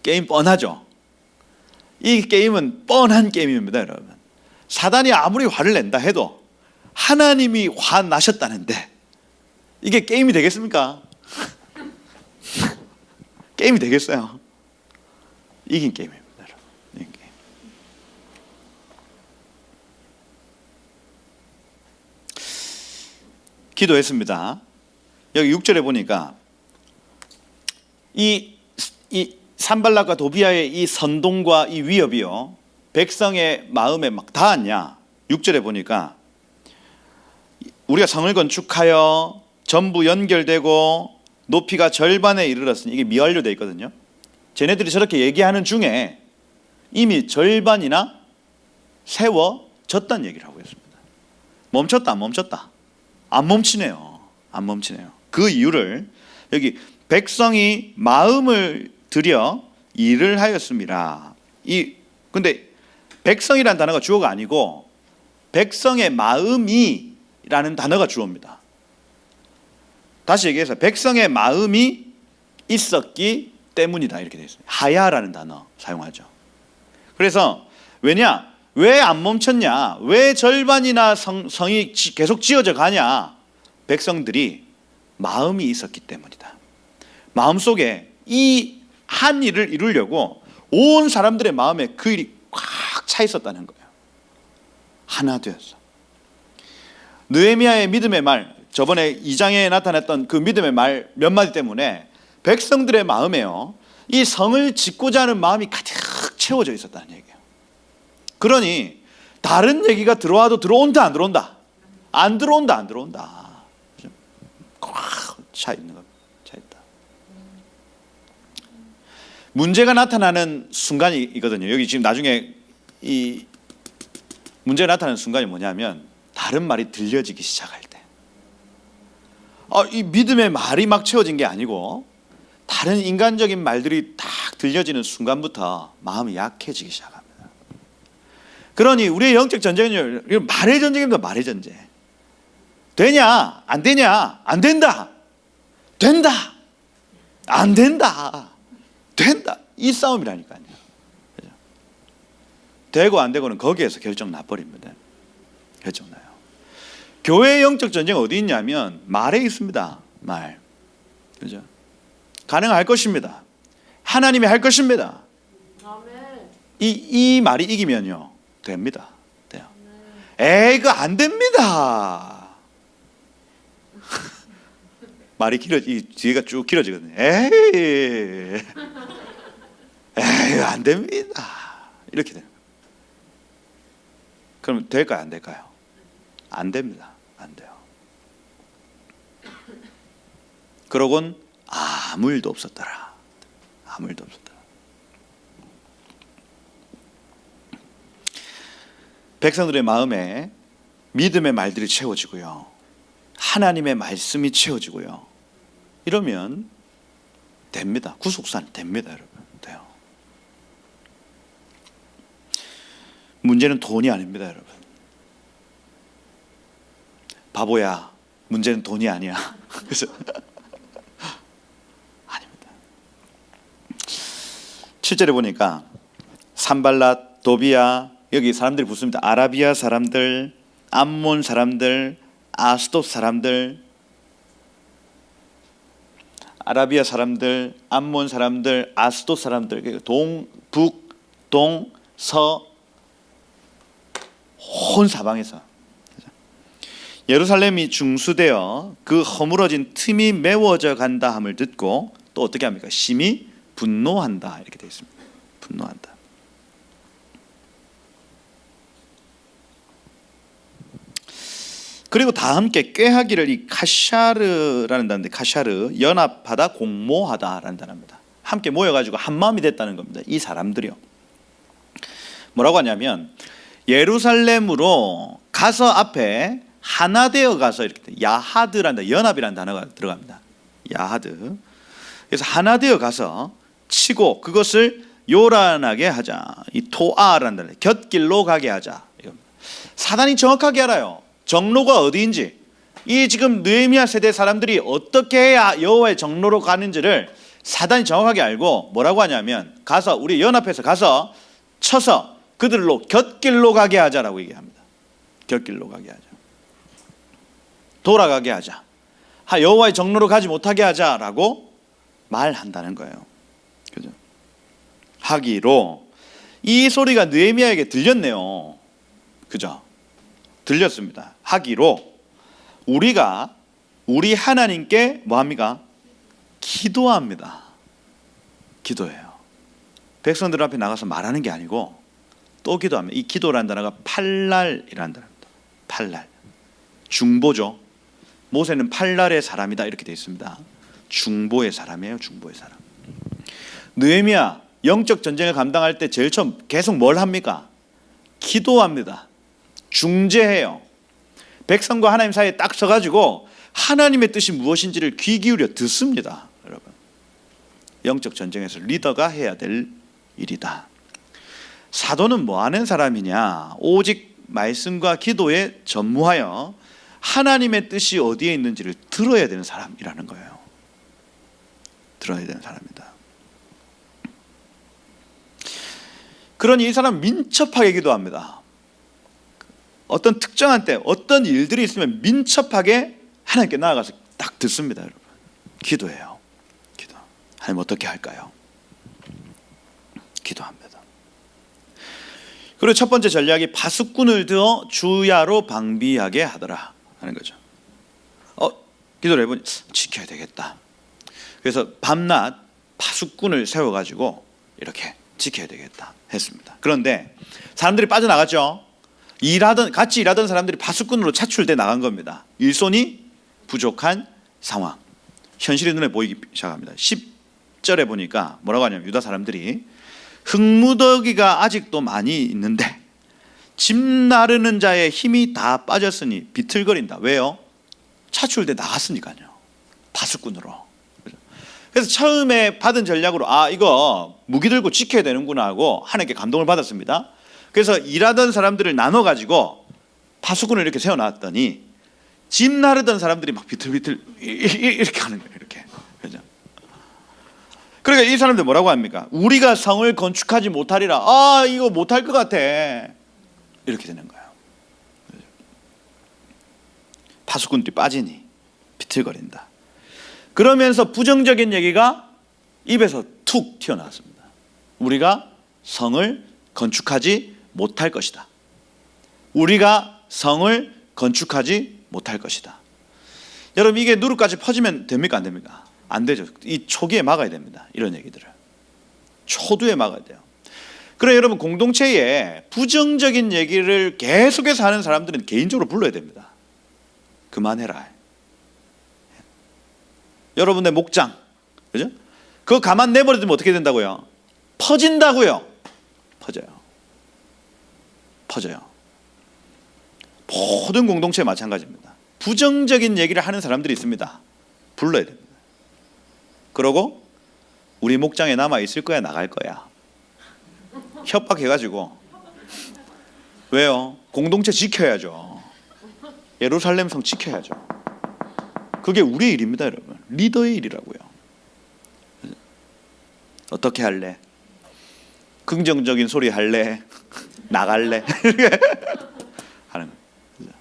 게임 뻔하죠. 이 게임은 뻔한 게임입니다, 여러분. 사단이 아무리 화를 낸다 해도 하나님이 화나셨다는데 이게 게임이 되겠습니까? 게임이 되겠어요? 이긴 게임입니다, 여러분. 이긴 게임. 기도했습니다. 여기 6절에 보니까 이 산발락과 도비아의 이 선동과 이 위협이요, 백성의 마음에 막 닿았냐? 6절에 보니까 우리가 성을 건축하여 전부 연결되고 높이가 절반에 이르렀으니, 이게 미완료되어 있거든요. 쟤네들이 저렇게 얘기하는 중에 이미 절반이나 세워졌다는 얘기를 하고 있습니다. 멈췄다, 안 멈췄다? 안 멈추네요. 안 멈추네요. 그 이유를 여기 백성이 마음을 들여 일을 하였습니다. 근데 백성이라는 단어가 주어가 아니고 백성의 마음이라는 단어가 주어입니다. 다시 얘기해서 백성의 마음이 있었기 때문이다, 이렇게 되어 있습니다. 하야라는 단어 사용하죠. 그래서 왜냐? 왜 안 멈췄냐? 왜 절반이나 성이 계속 지어져 가냐? 백성들이 마음이 있었기 때문이다. 마음속에 이 한 일을 이루려고 온 사람들의 마음에 그 일이 꽉 차 있었다는 거예요. 하나 되었어. 느헤미야의 믿음의 말, 저번에 2장에 나타났던 그 믿음의 말 몇 마디 때문에 백성들의 마음에요, 이 성을 짓고자 하는 마음이 가득 채워져 있었다는 얘기예요. 그러니 다른 얘기가 들어와도 들어온다, 안 들어온다? 안 들어온다, 안 들어온다. 꽉 차 있는 겁니다. 차 있다. 문제가 나타나는 순간이 있거든요. 여기 지금 나중에 이 문제가 나타나는 순간이 뭐냐면 다른 말이 들려지기 시작할 때, 이 믿음의 말이 막 채워진 게 아니고 다른 인간적인 말들이 딱 들려지는 순간부터 마음이 약해지기 시작합니다. 그러니 우리의 영적 전쟁은 말의 전쟁입니다. 말의 전쟁. 되냐? 안 되냐? 안 된다. 된다. 안 된다. 된다. 이 싸움이라니까요. 그죠? 되고 안 되고는 거기에서 결정 나버립니다. 결정 나요. 교회의 영적 전쟁은 어디 있냐면 말에 있습니다. 말. 그죠? 가능할 것입니다. 하나님이 할 것입니다. 이 말이 이기면요, 됩니다. 돼요. 에이, 그거 안 됩니다. 말이 이 뒤가 쭉 길어지거든요. 에이, 안 됩니다. 이렇게 돼요. 그럼 될까요, 안 될까요? 안 됩니다. 안 돼요. 그러곤 아무 일도 없었더라. 아무 일도 없었더라. 백성들의 마음에 믿음의 말들이 채워지고요, 하나님의 말씀이 채워지고요, 이러면 됩니다. 구속사는 됩니다, 여러분. 돼요. 문제는 돈이 아닙니다, 여러분. 바보야, 문제는 돈이 아니야. 그래서 아닙니다. 7절에 보니까 산발랏, 도비야, 여기 사람들이 붙습니다. 아라비아 사람들, 암몬 사람들, 아스돗 사람들, 아라비아 사람들, 암몬 사람들, 아스돗 사람들, 동, 북, 동, 서, 온 사방에서 예루살렘이 중수되어 그 허물어진 틈이 메워져 간다 함을 듣고 또 어떻게 합니까? 심히 분노한다, 이렇게 되어 있습니다. 분노한다. 그리고 다 함께 꾀하기를, 이 카샤르라는 단어인데, 카샤르, 연합하다, 공모하다라는 단어입니다. 함께 모여가지고 한 마음이 됐다는 겁니다. 이 사람들이요. 뭐라고 하냐면 예루살렘으로 가서 앞에 하나 되어 가서, 이렇게 야하드란다, 연합이라는 단어가 들어갑니다. 야하드. 그래서 하나 되어 가서 치고 그것을 요란하게 하자. 이 토아라는 단어, 곁길로 가게 하자. 사단이 정확하게 알아요. 정로가 어디인지. 이 지금 느헤미야 세대 사람들이 어떻게 해야 여호와의 정로로 가는지를 사단이 정확하게 알고 뭐라고 하냐면, 가서 우리 연합해서 가서 쳐서 그들로 곁길로 가게 하자라고 얘기합니다. 곁길로 가게 하자. 돌아가게 하자. 여호와의 정로로 가지 못하게 하자라고 말한다는 거예요. 그죠? 하기로, 이 소리가 느헤미야에게 들렸네요. 그죠? 들렸습니다. 하기로 우리가 우리 하나님께 뭐합니까? 기도합니다. 기도해요. 백성들 앞에 나가서 말하는 게 아니고 또 기도합니다. 이 기도라는 단어가 팔날이라는 단어입니다. 팔날. 중보죠. 모세는 팔날의 사람이다 이렇게 되어 있습니다. 중보의 사람이에요. 중보의 사람. 느헤미야 영적 전쟁을 감당할 때 제일 처음 계속 뭘 합니까? 기도합니다. 중재해요. 백성과 하나님 사이에 딱 서가지고 하나님의 뜻이 무엇인지를 귀 기울여 듣습니다. 여러분, 영적 전쟁에서 리더가 해야 될 일이다. 사도는 뭐 하는 사람이냐? 오직 말씀과 기도에 전무하여 하나님의 뜻이 어디에 있는지를 들어야 되는 사람이라는 거예요. 들어야 되는 사람이다. 그러니 이 사람 민첩하게 기도합니다. 어떤 특정한 때 어떤 일들이 있으면 민첩하게 하나님께 나아가서 딱 듣습니다. 여러분, 기도해요. 기도. 하나님 어떻게 할까요? 기도합니다. 그리고 첫 번째 전략이 파수꾼을 두어 주야로 방비하게 하더라 하는 거죠. 기도를 해보니 지켜야 되겠다. 그래서 밤낮 파수꾼을 세워가지고 이렇게 지켜야 되겠다 했습니다. 그런데 사람들이 빠져나갔죠. 같이 일하던 사람들이 파수꾼으로 차출돼 나간 겁니다. 일손이 부족한 상황. 현실이 눈에 보이기 시작합니다. 10절에 보니까 뭐라고 하냐면 유다 사람들이 흙무더기가 아직도 많이 있는데 집 나르는 자의 힘이 다 빠졌으니 비틀거린다. 왜요? 차출돼 나갔으니까요. 파수꾼으로. 그래서 처음에 받은 전략으로 이거 무기 들고 지켜야 되는구나 하고 하나님께 감동을 받았습니다. 그래서 일하던 사람들을 나눠가지고 파수꾼을 이렇게 세워놨더니 집 나르던 사람들이 막 비틀비틀 이렇게 하는 거예요. 이렇게. 그죠? 그러니까 이 사람들 뭐라고 합니까? 우리가 성을 건축하지 못하리라. 이거 못할 것 같아. 이렇게 되는 거예요. 그죠? 파수꾼들이 빠지니 비틀거린다. 그러면서 부정적인 얘기가 입에서 툭 튀어나왔습니다. 우리가 성을 건축하지 못할 것이다. 우리가 성을 건축하지 못할 것이다. 여러분, 이게 누르까지 퍼지면 됩니까? 안 됩니까? 안 되죠. 이 초기에 막아야 됩니다. 이런 얘기들을 초두에 막아야 돼요. 그래, 여러분, 공동체에 부정적인 얘기를 계속해서 하는 사람들은 개인적으로 불러야 됩니다. 그만해라. 여러분의 목장, 그죠? 그거 가만 내버려두면 어떻게 된다고요? 퍼진다고요. 퍼져요. 모든 공동체 마찬가지입니다. 부정적인 얘기를 하는 사람들이 있습니다. 불러야 됩니다. 그러고 우리 목장에 남아 있을 거야, 나갈 거야. 협박해가지고. 왜요? 공동체 지켜야죠. 예루살렘 성 지켜야죠. 그게 우리의 일입니다, 여러분. 리더의 일이라고요. 어떻게 할래? 긍정적인 소리 할래? 나갈래? 하는 거예요.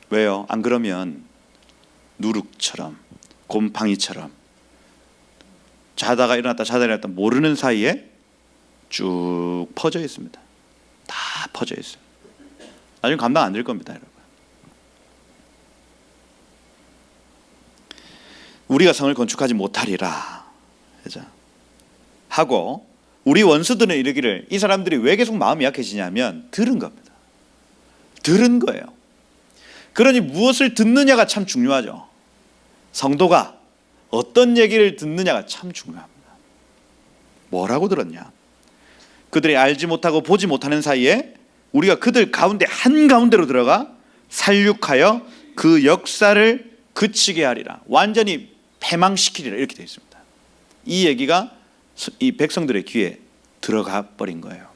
왜요? 안 그러면 누룩처럼, 곰팡이처럼 자다가 일어났다 모르는 사이에 쭉 퍼져 있습니다. 다 퍼져 있어요. 나중에 감당 안 될 겁니다, 여러분. 우리가 성을 건축하지 못하리라 하고, 우리 원수들은 이르기를, 이 사람들이 왜 계속 마음이 약해지냐면 들은 겁니다. 들은 거예요. 그러니 무엇을 듣느냐가 참 중요하죠. 성도가 어떤 얘기를 듣느냐가 참 중요합니다. 뭐라고 들었냐? 그들이 알지 못하고 보지 못하는 사이에 우리가 그들 가운데 한가운데로 들어가 살육하여 그 역사를 그치게 하리라. 완전히 패망시키리라. 이렇게 되어 있습니다. 이 얘기가 이 백성들의 귀에 들어가 버린 거예요.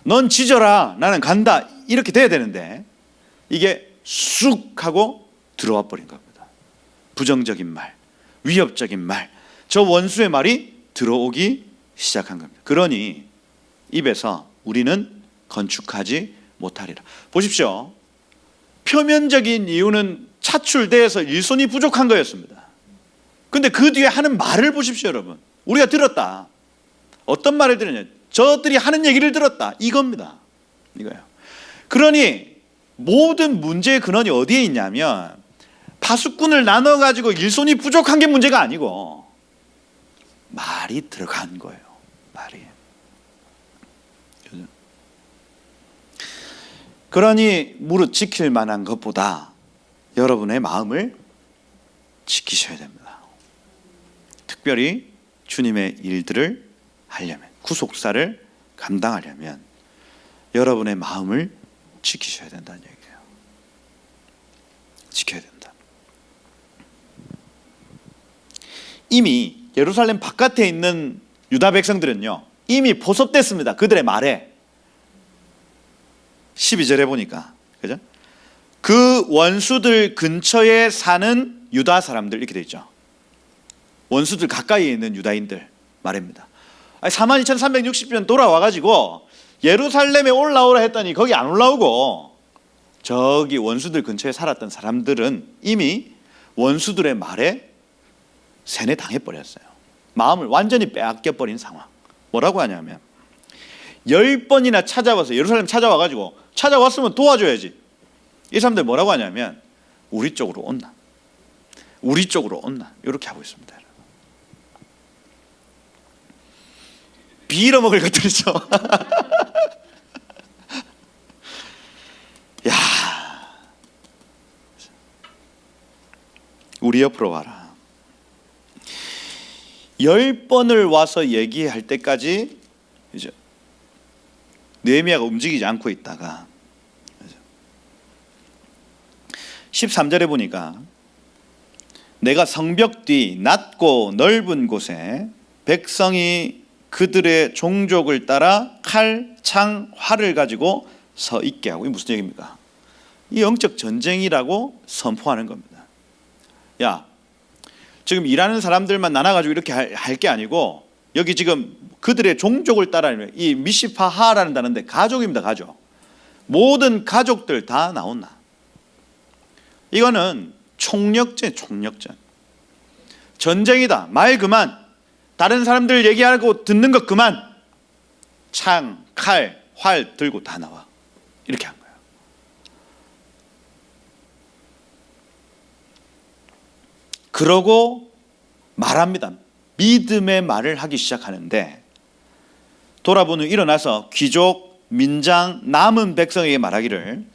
넌 지져라, 나는 간다, 이렇게 돼야 되는데 이게 쑥 하고 들어와 버린 겁니다. 부정적인 말, 위협적인 말, 저 원수의 말이 들어오기 시작한 겁니다. 그러니 입에서 우리는 건축하지 못하리라. 보십시오. 표면적인 이유는 차출대에서 일손이 부족한 거였습니다. 근데 그 뒤에 하는 말을 보십시오, 여러분. 우리가 들었다. 어떤 말을 들었냐? 저들이 하는 얘기를 들었다. 이겁니다. 이거예요. 그러니 모든 문제의 근원이 어디에 있냐면 파수꾼을 나눠가지고 일손이 부족한 게 문제가 아니고 말이 들어간 거예요. 말이. 그러니 무릇 지킬 만한 것보다 여러분의 마음을 지키셔야 됩니다. 특별히 주님의 일들을 하려면, 구속사를 감당하려면 여러분의 마음을 지키셔야 된다는 얘기예요. 지켜야 된다. 이미 예루살렘 바깥에 있는 유다 백성들은요, 이미 포섭됐습니다. 그들의 말에. 12절에 보니까, 그죠? 그 원수들 근처에 사는 유다 사람들, 이렇게 되어 있죠. 원수들 가까이에 있는 유다인들 말입니다. 42,360년 돌아와가지고 예루살렘에 올라오라 했더니 거기 안 올라오고 저기 원수들 근처에 살았던 사람들은 이미 원수들의 말에 세뇌당해버렸어요. 마음을 완전히 빼앗겨버린 상황. 뭐라고 하냐면 10번이나 찾아와서, 예루살렘 찾아와가지고, 찾아왔으면 도와줘야지. 이 사람들 뭐라고 하냐면 우리 쪽으로 온나, 우리 쪽으로 온나, 이렇게 하고 있습니다. 빌어먹을 것들이죠. 야, 우리 옆으로 와라. 10번을 와서 얘기할 때까지 이제 느헤미야가 움직이지 않고 있다가 13절에 보니까 내가 성벽 뒤 낮고 넓은 곳에 백성이 그들의 종족을 따라 칼, 창, 활을 가지고 서 있게 하고. 이게 무슨 얘기입니까? 이 영적 전쟁이라고 선포하는 겁니다. 야, 지금 일하는 사람들만 나눠가지고 이렇게 할 게 아니고, 여기 지금 그들의 종족을 따라, 이 미시파하라는 단어인데 가족입니다. 가족. 모든 가족들 다 나온다. 이거는 총력전, 총력전. 전쟁이다. 말 그만. 다른 사람들 얘기하고 듣는 것 그만. 창, 칼, 활 들고 다 나와. 이렇게 한 거예요. 그러고 말합니다. 믿음의 말을 하기 시작하는데, 돌아본 후 일어나서 귀족, 민장, 남은 백성에게 말하기를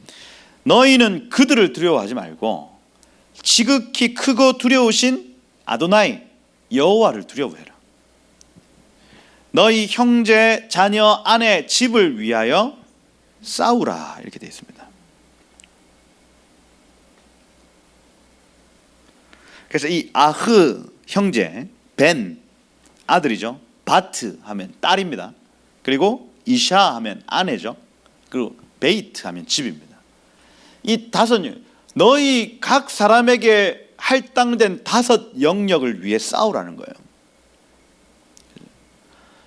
너희는 그들을 두려워하지 말고 지극히 크고 두려우신 아도나이 여호와를 두려워해라. 너희 형제, 자녀, 아내, 집을 위하여 싸우라. 이렇게 되어 있습니다. 그래서 이 아흐 형제, 벤 아들이죠. 바트 하면 딸입니다. 그리고 이샤 하면 아내죠. 그리고 베이트 하면 집입니다. 이 다섯, 너희 각 사람에게 할당된 5 영역을 위해 싸우라는 거예요.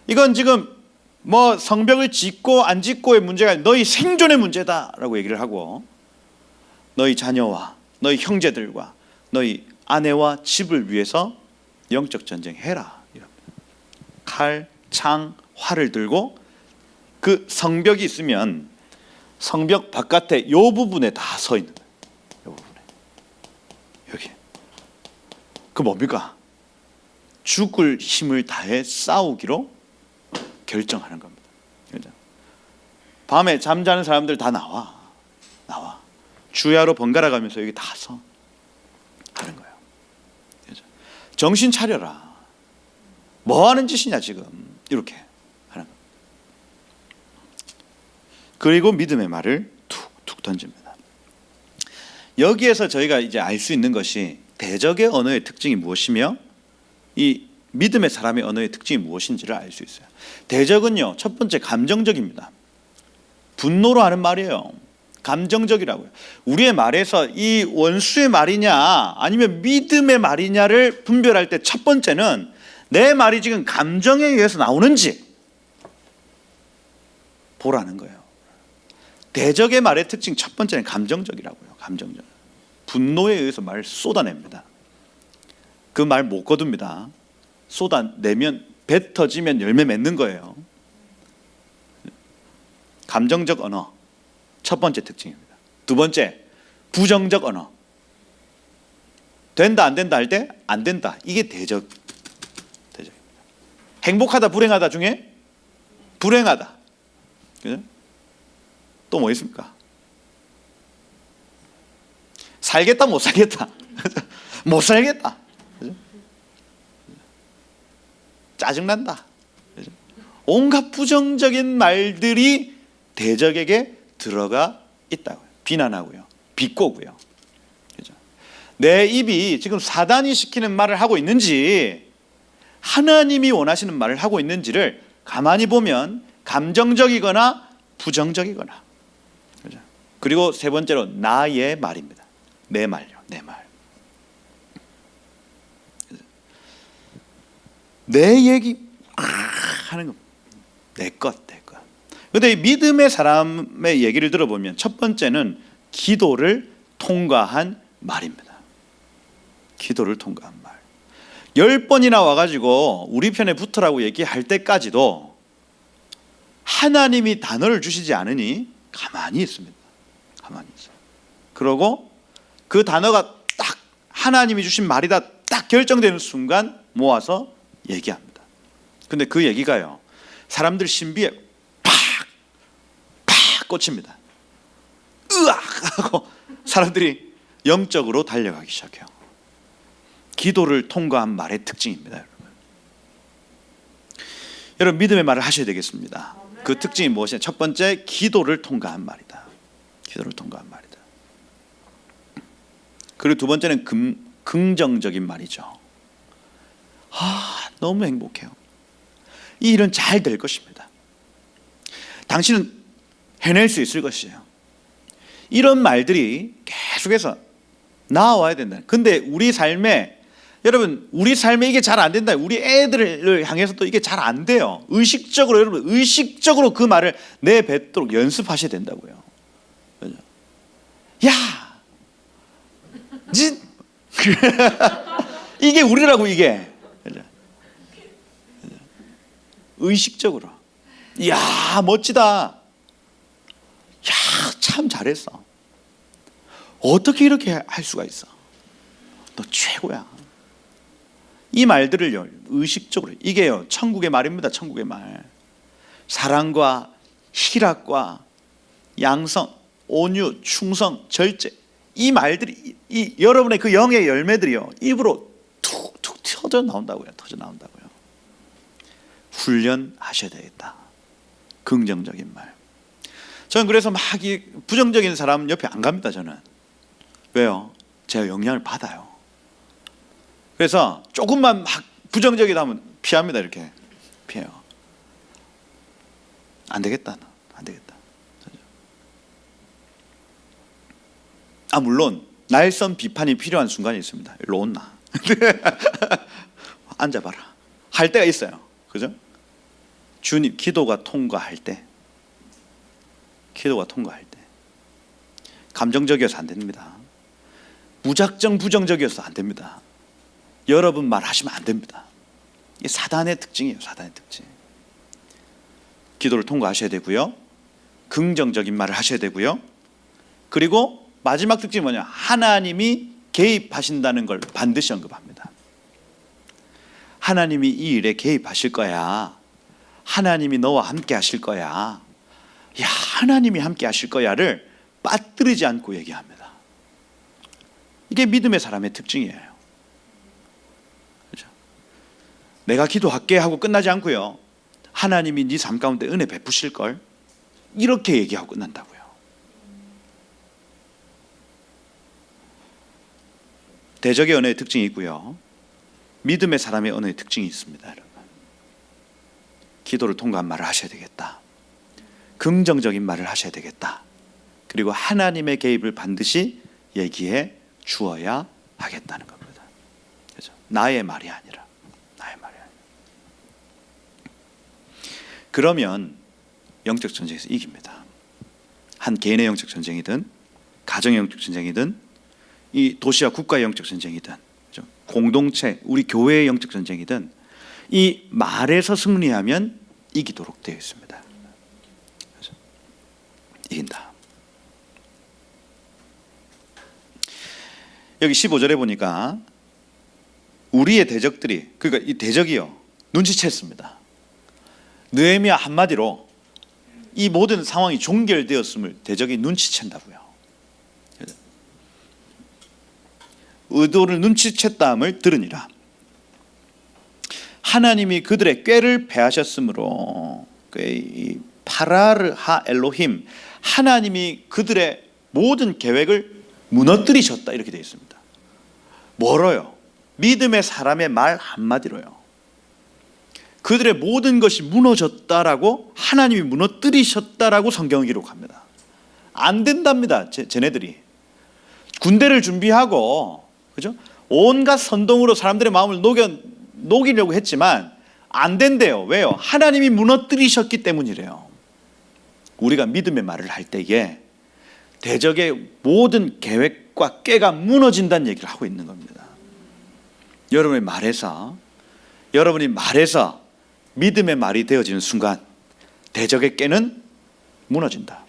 이건 지금 뭐 성벽을 짓고 안 짓고의 문제가 아니라 너희 생존의 문제다라고 얘기를 하고, 너희 자녀와 너희 형제들과 너희 아내와 집을 위해서 영적 전쟁해라. 칼, 창, 활을 들고 그 성벽이 있으면 성벽 바깥에 이 부분에 다 서 있는 거예요. 이 부분에. 여기. 그 뭡니까? 죽을 힘을 다해 싸우기로 결정하는 겁니다. 그죠? 밤에 잠자는 사람들 다 나와. 주야로 번갈아 가면서 여기 다 서 하는 거예요. 그죠? 정신 차려라. 뭐 하는 짓이냐 지금. 이렇게 하는 거예요. 그리고 믿음의 말을 툭툭 던집니다. 여기에서 저희가 이제 알 수 있는 것이 대적의 언어의 특징이 무엇이며 이 믿음의 사람의 언어의 특징이 무엇인지를 알 수 있어요. 대적은요, 첫 번째 감정적입니다. 분노로 하는 말이에요. 감정적이라고요. 우리의 말에서 이 원수의 말이냐 아니면 믿음의 말이냐를 분별할 때 첫 번째는 내 말이 지금 감정에 의해서 나오는지 보라는 거예요. 대적의 말의 특징 첫 번째는 감정적이라고요. 감정적. 분노에 의해서 말을 쏟아냅니다. 그 말 못 거둡니다. 쏟아내면 배 터지면 열매 맺는 거예요. 감정적 언어 첫 번째 특징입니다. 두 번째, 부정적 언어. 된다 안 된다 할 때 안 된다. 이게 대적입니다. 행복하다 불행하다 중에 불행하다. 그죠? 또 뭐 있습니까? 살겠다 못 살겠다. 못 살겠다. 그죠? 짜증난다. 그죠? 온갖 부정적인 말들이 대적에게 들어가 있다고요. 비난하고요. 비꼬고요. 그죠? 내 입이 지금 사단이 시키는 말을 하고 있는지 하나님이 원하시는 말을 하고 있는지를 가만히 보면 감정적이거나 부정적이거나. 그죠? 그리고 세 번째로 나의 말입니다. 내 말요. 내 말. 내 얘기 하는 거. 내 것, 내 것. 그런데 이 믿음의 사람의 얘기를 들어보면 첫 번째는 기도를 통과한 말입니다. 기도를 통과한 말. 10번이나 와가지고 우리 편에 붙으라고 얘기할 때까지도 하나님이 단어를 주시지 않으니 가만히 있습니다. 가만히 있어요. 그러고 그 단어가 딱 하나님이 주신 말이다 딱 결정되는 순간 모아서 얘기합니다. 근데 그 얘기가요, 사람들 신비에 팍 꽂힙니다. 으악 하고 사람들이 영적으로 달려가기 시작해요. 기도를 통과한 말의 특징입니다. 여러분 믿음의 말을 하셔야 되겠습니다. 그 특징이 무엇이냐? 첫 번째, 기도를 통과한 말이다. 기도를 통과한 말이다. 그리고 두 번째는 긍정적인 말이죠. 너무 행복해요. 이 일은 잘 될 것입니다. 당신은 해낼 수 있을 것이에요. 이런 말들이 계속해서 나와야 된다. 근데 우리 삶에, 여러분 우리 삶에 이게 잘 안 된다. 우리 애들을 향해서도 이게 잘 안 돼요. 의식적으로, 여러분 의식적으로 그 말을 내뱉도록 연습하셔야 된다고요. 그죠? 야, 이게 우리라고 이게. 그죠? 의식적으로. 야, 멋지다. 야, 참 잘했어. 어떻게 이렇게 할 수가 있어? 너 최고야. 이 말들을요, 의식적으로. 이게요, 천국의 말입니다. 천국의 말. 사랑과 희락과 양성, 온유, 충성, 절제. 이 말들이, 이 여러분의 그 영의 열매들이요, 입으로 툭툭 터져 나온다고요. 터져 나온다고요. 훈련하셔야 되겠다. 긍정적인 말. 저는 그래서 막 이 부정적인 사람 옆에 안 갑니다. 저는. 왜요? 제가 영향을 받아요. 그래서 조금만 막 부정적이다 하면 피합니다. 이렇게 피해요. 안 되겠다. 안 되겠다. 물론 날선 비판이 필요한 순간이 있습니다. 일로 온나. 앉아봐라. 할 때가 있어요. 그죠? 주님, 기도가 통과할 때, 기도가 통과할 때 감정적이어서 안 됩니다. 무작정 부정적이어서 안 됩니다. 여러분 말하시면 안 됩니다. 이게 사단의 특징이에요. 사단의 특징. 기도를 통과하셔야 되고요, 긍정적인 말을 하셔야 되고요, 그리고 마지막 특징이 뭐냐? 하나님이 개입하신다는 걸 반드시 언급합니다. 하나님이 이 일에 개입하실 거야. 하나님이 너와 함께 하실 거야. 야, 하나님이 함께 하실 거야를 빠뜨리지 않고 얘기합니다. 이게 믿음의 사람의 특징이에요. 그렇죠? 내가 기도할게 하고 끝나지 않고요, 하나님이 네 삶 가운데 은혜 베푸실 걸, 이렇게 얘기하고 끝난다고요. 대적의 언어의 특징이 있고요, 믿음의 사람의 언어의 특징이 있습니다. 여러분, 기도를 통과한 말을 하셔야 되겠다. 긍정적인 말을 하셔야 되겠다. 그리고 하나님의 개입을 반드시 얘기해 주어야 하겠다는 겁니다. 그렇죠? 나의 말이 아니라, 나의 말이 아니라. 그러면 영적 전쟁에서 이깁니다. 한 개인의 영적 전쟁이든 가정의 영적 전쟁이든 이 도시와 국가의 영적 전쟁이든, 그렇죠? 공동체, 우리 교회의 영적 전쟁이든 이 말에서 승리하면 이기도록 되어 있습니다. 그렇죠? 이긴다. 여기 15절에 보니까 우리의 대적들이, 그러니까 이 대적이요, 눈치챘습니다. 느헤미야 한마디로 이 모든 상황이 종결되었음을 대적이 눈치챈다고요. 의도를 눈치챘다함을 들으니라. 하나님이 그들의 꾀를 패하셨으므로 이 파라르 하 엘로힘, 하나님이 그들의 모든 계획을 무너뜨리셨다 이렇게 되어 있습니다. 뭐로요? 믿음의 사람의 말 한마디로요. 그들의 모든 것이 무너졌다라고, 하나님이 무너뜨리셨다라고 성경을 기록합니다. 안 된답니다. 쟤네들이 군대를 준비하고, 그죠? 온갖 선동으로 사람들의 마음을 녹이려고 했지만 안 된대요. 왜요? 하나님이 무너뜨리셨기 때문이래요. 우리가 믿음의 말을 할 때에 대적의 모든 계획과 꾀가 무너진다는 얘기를 하고 있는 겁니다. 여러분이 말해서 믿음의 말이 되어지는 순간 대적의 꾀는 무너진다.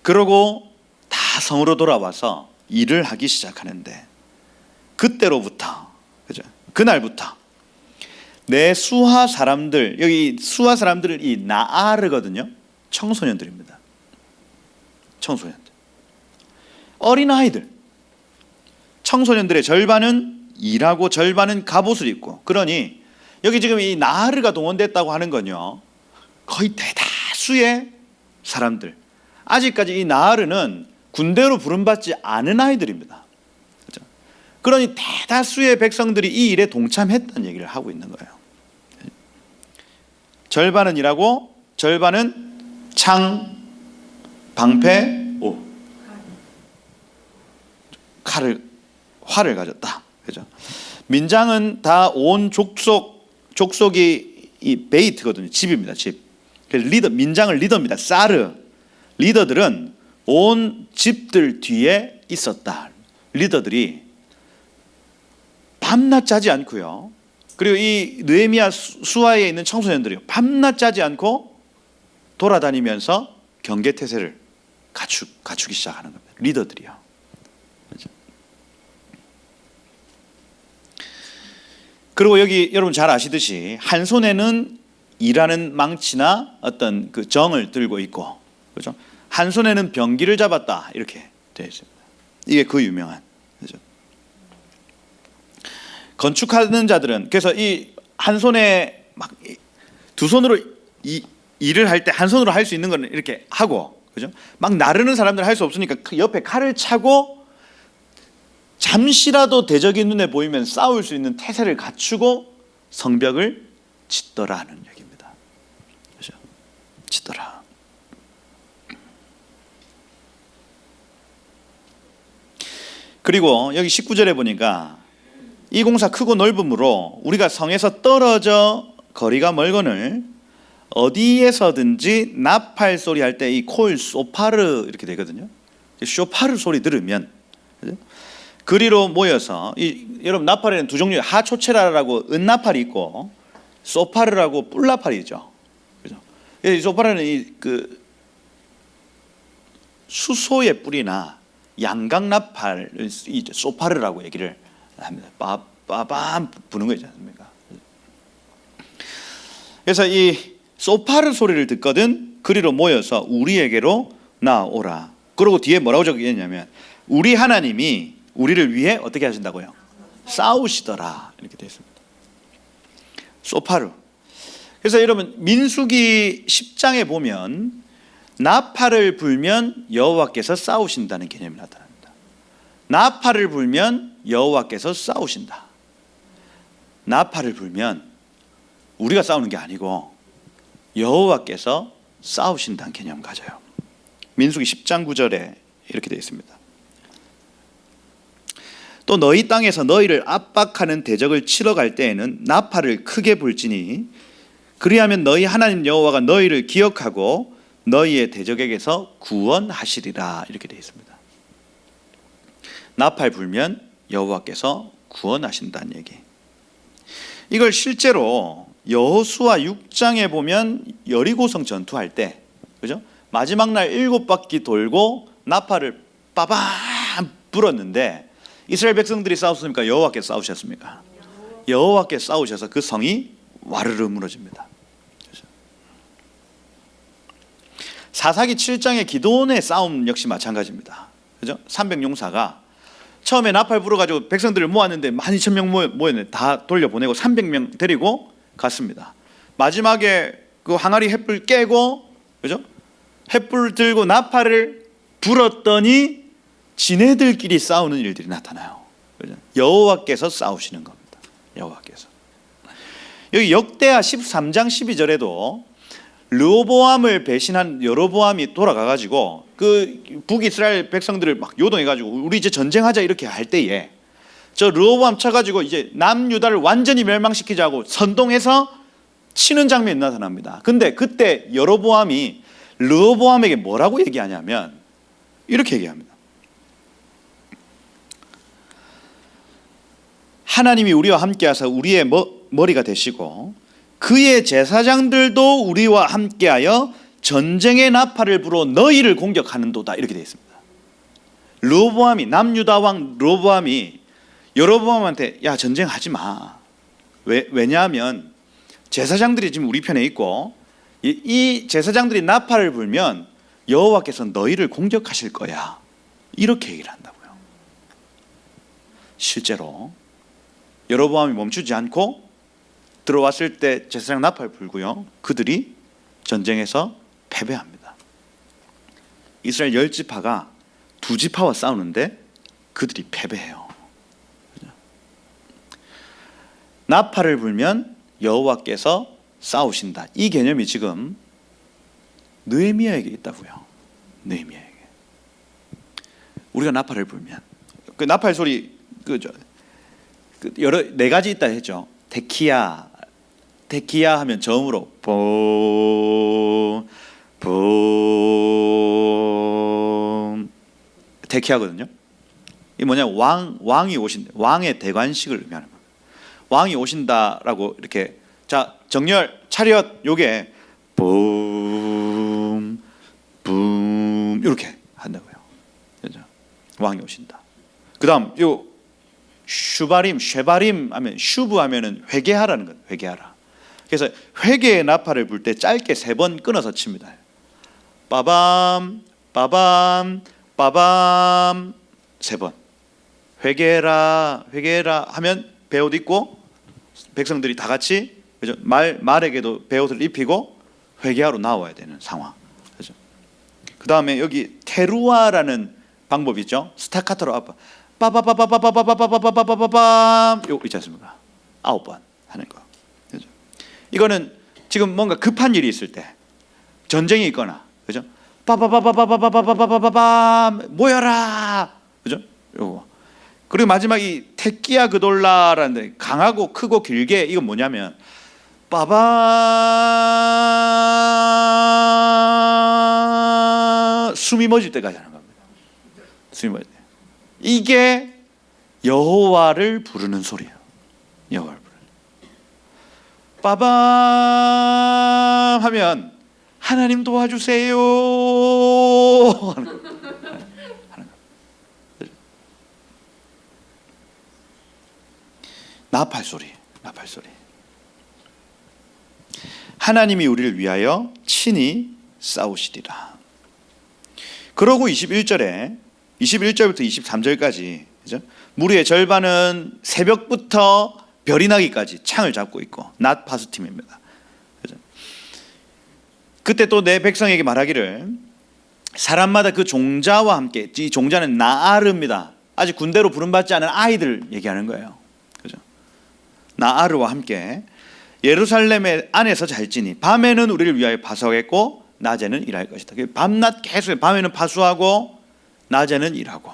그러고 다 성으로 돌아와서 일을 하기 시작하는데, 그때로부터, 그죠? 그날부터 내 수하 사람들, 여기 수하 사람들은 이 나아르거든요. 청소년들입니다. 청소년들, 어린아이들. 청소년들의 절반은 일하고 절반은 갑옷을 입고, 그러니 여기 지금 이 나아르가 동원됐다고 하는 건요, 거의 대다수의 사람들, 아직까지 이 나아르는 군대로 부름받지 않은 아이들입니다. 그렇죠? 그러니 대다수의 백성들이 이 일에 동참했다는 얘기를 하고 있는 거예요. 절반은 일하고 절반은 창, 방패, 활을 가졌다. 그죠? 민장은 다 온 족속이 이 베이트거든요. 집입니다. 집. 그래서 민장을 리더입니다. 사르. 리더들은 온 집들 뒤에 있었다. 리더들이 밤낮 자지 않고요. 그리고 이 느헤미야 수하에 있는 청소년들이 밤낮 자지 않고 돌아다니면서 경계태세를 갖추기 시작하는 겁니다. 리더들이요. 그렇죠? 그리고 여기 여러분 잘 아시듯이 한 손에는 일하는 망치나 어떤 그 정을 들고 있고, 그렇죠? 한 손에는 병기를 잡았다 이렇게 되어 있습니다. 이게 그 유명한, 그렇죠? 건축하는 자들은 그래서 이 한 손에 막 두 손으로 일을 할 때 한 손으로 할 수 있는 건 이렇게 하고, 그죠? 막 나르는 사람들은 할 수 없으니까 옆에 칼을 차고 잠시라도 대적의 눈에 보이면 싸울 수 있는 태세를 갖추고 성벽을 짓더라는 얘기입니다. 그죠? 짓더라. 그리고 여기 19절에 보니까 이 공사 크고 넓음으로 우리가 성에서 떨어져 거리가 멀거늘 어디에서든지 나팔 소리 할 때 이 콜 소파르 이렇게 되거든요. 쇼파르 소리 들으면, 그죠? 그리로 모여서 여러분 나팔에는 두 종류의 하초체라라고 은나팔이 있고 소파르라고 뿔나팔이죠. 그죠? 이 소파르는 그 수소의 뿔이나 양강나팔, 이 소파르라고 얘기를 합니다. 빠밤 부는 거 있지 않습니까? 그래서 이 소파르 소리를 듣거든 그리로 모여서 우리에게로 나오라. 그리고 뒤에 뭐라고 적혀 있냐면 우리 하나님이 우리를 위해 어떻게 하신다고요? 싸우시더라 이렇게 되어 있습니다. 소파르. 그래서 여러분 민수기 10장에 보면 나팔을 불면 여호와께서 싸우신다는 개념이 나타납니다. 나팔을 불면 여호와께서 싸우신다. 나팔을 불면 우리가 싸우는 게 아니고 여호와께서 싸우신다는 개념을 가져요. 민수기 10장 9절에 이렇게 되어 있습니다. 또 너희 땅에서 너희를 압박하는 대적을 치러 갈 때에는 나팔을 크게 불지니 그리하면 너희 하나님 여호와가 너희를 기억하고 너희의 대적에게서 구원하시리라 이렇게 되어 있습니다. 나팔 불면 여호와께서 구원하신다는 얘기. 이걸 실제로 여호수아 6장에 보면 여리고성 전투할 때, 그죠? 마지막 날 7바퀴 돌고 나팔을 빠밤 불었는데 이스라엘 백성들이 싸웠습니까? 여호와께서 싸우셨습니까? 여호와께서 싸우셔서 그 성이 와르르 무너집니다. 사사기 7장의 기도원의 싸움 역시 마찬가지입니다. 그죠? 300용사가 처음에 나팔 불어가지고 백성들을 모았는데 12,000명 모였는데 다 돌려보내고 300명 데리고 갔습니다. 마지막에 그 항아리 횃불 깨고, 그죠? 횃불 들고 나팔을 불었더니 지네들끼리 싸우는 일들이 나타나요. 그죠? 여호와께서 싸우시는 겁니다. 여호와께서. 여기 역대하 13장 12절에도 르호보암을 배신한 여로보암이 돌아가가지고 그 북이스라엘 백성들을 막 요동해가지고 우리 이제 전쟁하자 이렇게 할 때에 저 르호보암 쳐가지고 이제 남유다를 완전히 멸망시키자고 선동해서 치는 장면이 나타납니다. 근데 그때 여로보암이 르호보암에게 뭐라고 얘기하냐면 이렇게 얘기합니다. 하나님이 우리와 함께하사 우리의 머리가 되시고 그의 제사장들도 우리와 함께하여 전쟁의 나팔을 불어 너희를 공격하는도다, 이렇게 되어 있습니다. 르호보암이, 남유다 왕 르호보암이 여로보암한테 야 전쟁하지 마. 왜냐하면 제사장들이 지금 우리 편에 있고 이 제사장들이 나팔을 불면 여호와께서 너희를 공격하실 거야, 이렇게 얘기를 한다고요. 실제로 여로보암이 멈추지 않고 들어왔을 때 제사장 나팔 불고요, 그들이 전쟁에서 패배합니다. 이스라엘 10지파가 2지파와 싸우는데 그들이 패배해요. 나팔을 불면 여호와께서 싸우신다, 이 개념이 지금 느헤미야에게 있다고요. 느헤미야에게. 우리가 나팔을 불면 그 나팔 소리 여러 네 가지 있다 했죠. 데키야 하면 저음으로 봄 데키야거든요. 이 뭐냐, 왕이 오신다, 왕의 대관식을 의미하는 겁니다. 왕이 오신다라고 이렇게, 자 정렬 차렷, 요게 붐 이렇게 한다고요. 그죠? 왕이 오신다. 그다음 요 쉐바림 하면, 슈브 하면은 회개하라는 거예요. 회개하라. 그래서 회개의 나팔을 불 때 짧게 3번 끊어서 칩니다. 빠밤 빠밤 빠밤 3번. 회개해라 하면 베옷 입고 백성들이 다 같이, 그죠? 말에게도 베옷을 입히고 회개하러 나와야 되는 상황. 그죠? 그다음에 여기 테루아라는 방법이 있죠. 스타카토로 아빠 빠바바바바바바바바바바바밤, 요거 있지 않습니까? 9번 하는 거. 그죠? 이거는 지금 뭔가 급한 일이 있을 때, 전쟁이 있거나, 그죠? 빠바바바바바바바바바밤, 모여라, 그죠? 요거. 그리고 마지막 이 테키야 그돌라라는 강하고 크고 길게, 이건 뭐냐면 빠바 숨이 멎을 때까지 하는 겁니다. 숨이 멎을 때. 이게 여호와를 부르는 소리예요. 여호와를 부르는. 빠밤 하면 하나님 도와주세요 하는 거. 나팔 소리. 하나님이 우리를 위하여 친히 싸우시리라. 그러고 21절부터 23절까지, 그죠? 무리의 절반은 새벽부터 별이 나기까지 창을 잡고 있고, 낮 파수팀입니다. 그죠? 그때 또 내 백성에게 말하기를, 사람마다 그 종자와 함께, 이 종자는 나아르입니다. 아직 군대로 부름받지 않은 아이들 얘기하는 거예요. 그죠? 나아르와 함께 예루살렘의 안에서 잘지니 밤에는 우리를 위하여 파수하겠고 낮에는 일할 것이다. 밤낮 계속, 밤에는 파수하고 낮에는 일하고,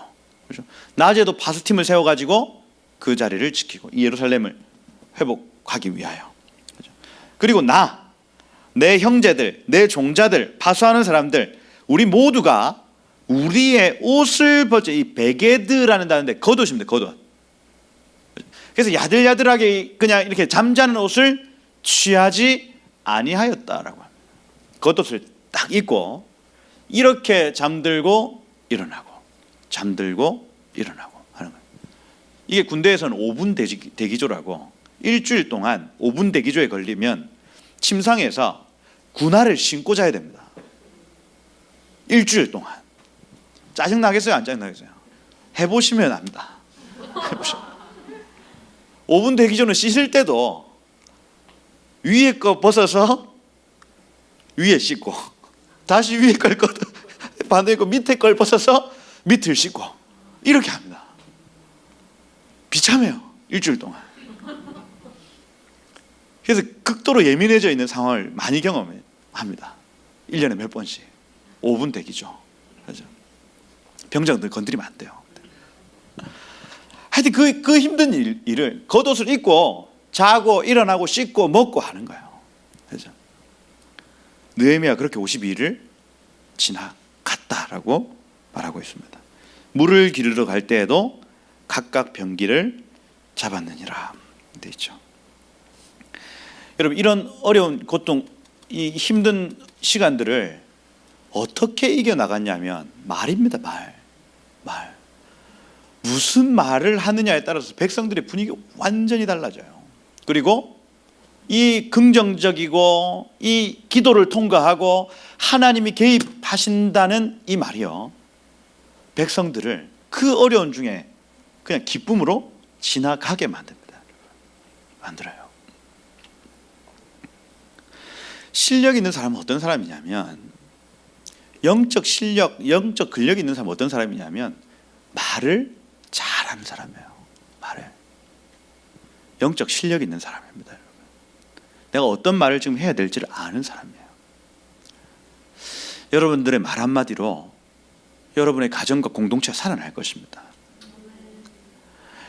그렇죠? 낮에도 파수팀을 세워가지고 그 자리를 지키고 이 예루살렘을 회복하기 위하여. 그렇죠? 그리고 내 형제들, 내 종자들, 파수하는 사람들, 우리 모두가 우리의 옷을 벗어, 이 베게드라는 단어인데 겉옷입니다. 겉옷. 그래서 야들야들하게 그냥 이렇게 잠자는 옷을 취하지 아니하였다라고 합니다. 겉옷을 딱 입고 이렇게 잠들고 일어나고 하는 거예요. 이게 군대에서는 5분 대기조라고, 일주일 동안 5분 대기조에 걸리면 침상에서 군화를 신고 자야 됩니다. 일주일 동안. 짜증나겠어요? 안 짜증나겠어요? 해보시면 압니다. 해보시면. 5분 되기 전에 씻을 때도 위에 거 벗어서 위에 씻고, 다시 위에 걸 반대 거 밑에 걸 벗어서 밑을 씻고, 이렇게 합니다. 비참해요. 일주일 동안. 그래서 극도로 예민해져 있는 상황을 많이 경험합니다. 1년에 몇 번씩. 5분 대기죠. 그렇죠? 병장들 건드리면 안 돼요. 하여튼 그 힘든 일을 겉옷을 입고 자고 일어나고 씻고 먹고 하는 거예요. 그렇죠? 느헤미야 그렇게 52일을 지나갔다라고 말하고 있습니다. 물을 기르러 갈 때에도 각각 병기를 잡았느니라 돼 있죠. 여러분, 이런 어려운 고통, 이 힘든 시간들을 어떻게 이겨나갔냐면 말입니다. 말. 무슨 말을 하느냐에 따라서 백성들의 분위기가 완전히 달라져요. 그리고 이 긍정적이고 이 기도를 통과하고 하나님이 개입하신다는 이 말이요, 백성들을 그 어려운 중에 그냥 기쁨으로 지나가게 만들어요. 실력 있는 사람은 어떤 사람이냐면, 영적 실력, 영적 근력이 있는 사람은 어떤 사람이냐면 말을 잘하는 사람이에요. 말을. 영적 실력이 있는 사람입니다. 여러분. 내가 어떤 말을 지금 해야 될지를 아는 사람이에요. 여러분들의 말 한마디로 여러분의 가정과 공동체가 살아날 것입니다.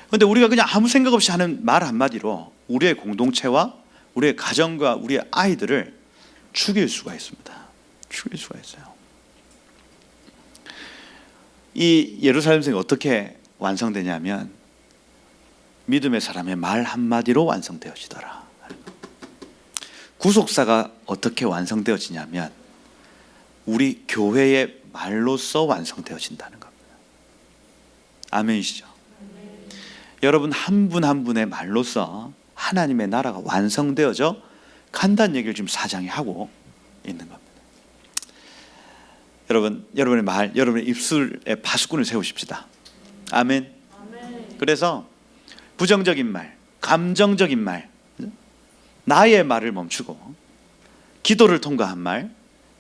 그런데 우리가 그냥 아무 생각 없이 하는 말 한마디로 우리의 공동체와 우리의 가정과 우리의 아이들을 죽일 수가 있습니다. 죽일 수가 있어요. 이 예루살렘 성이 어떻게 완성되냐면 믿음의 사람의 말 한마디로 완성되어지더라. 구속사가 어떻게 완성되어지냐면 우리 교회의 말로써 완성되어진다는 겁니다. 아멘이시죠? 여러분 한 분 한 분의 말로써 하나님의 나라가 완성되어져 간다는 얘기를 지금 사장이 하고 있는 겁니다. 여러분, 여러분의 말, 여러분의 입술에 파수꾼을 세우십시다. 아멘. 그래서 부정적인 말, 감정적인 말, 나의 말을 멈추고 기도를 통과한 말,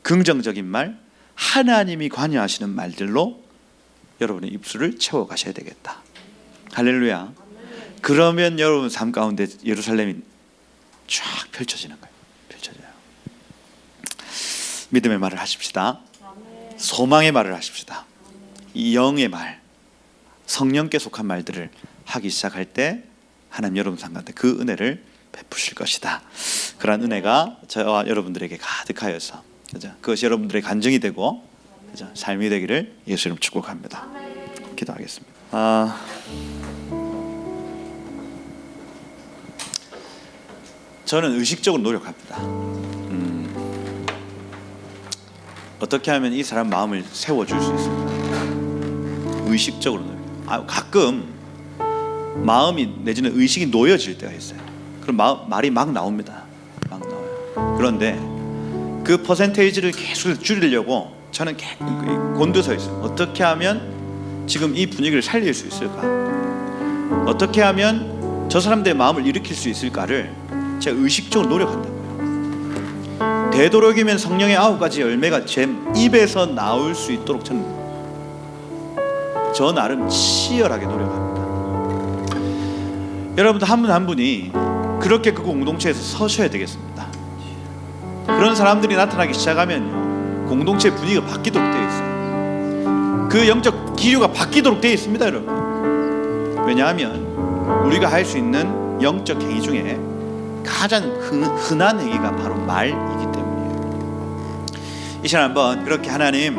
긍정적인 말, 하나님이 관여하시는 말들로 여러분의 입술을 채워가셔야 되겠다. 할렐루야. 그러면 여러분 삶 가운데 예루살렘이 쫙 펼쳐지는 거예요. 펼쳐져요. 믿음의 말을 하십시다. 소망의 말을 하십시다. 이 영의 말, 성령께 속한 말들을 하기 시작할 때 하나님 여러분 삶 가운데 그 은혜를 베푸실 것이다. 그러한 은혜가 저와 여러분들에게 가득하여서, 그죠? 그것이 여러분들의 간증이 되고, 그죠? 삶이 되기를 예수 이름 축복합니다. 기도하겠습니다. 저는 의식적으로 노력합니다. 어떻게 하면 이 사람 마음을 세워줄 수 있을까? 의식적으로 노력. 가끔 마음이 내지는 의식이 놓여질 때가 있어요. 그럼 말이 막 나옵니다. 막 나와요. 그런데 그 퍼센테이지를 계속 줄이려고 저는 곤두서 있어요. 어떻게 하면 지금 이 분위기를 살릴 수 있을까? 어떻게 하면 저 사람들의 마음을 일으킬 수 있을까를 제가 의식적으로 노력한다고요. 되도록이면 성령의 9가지 열매가 제 입에서 나올 수 있도록 저는 저 나름 치열하게 노력합니다. 여러분들 한 분 한 분이 그렇게 그 공동체에서 서셔야 되겠습니다. 그런 사람들이 나타나기 시작하면요, 공동체 분위기가 바뀌도록 되어 있어요. 그 영적 기류가 바뀌도록 되어 있습니다, 여러분. 왜냐하면 우리가 할 수 있는 영적 행위 중에 가장 흔한 행위가 바로 말이기 때문이에요. 이 시간 한번 그렇게 하나님,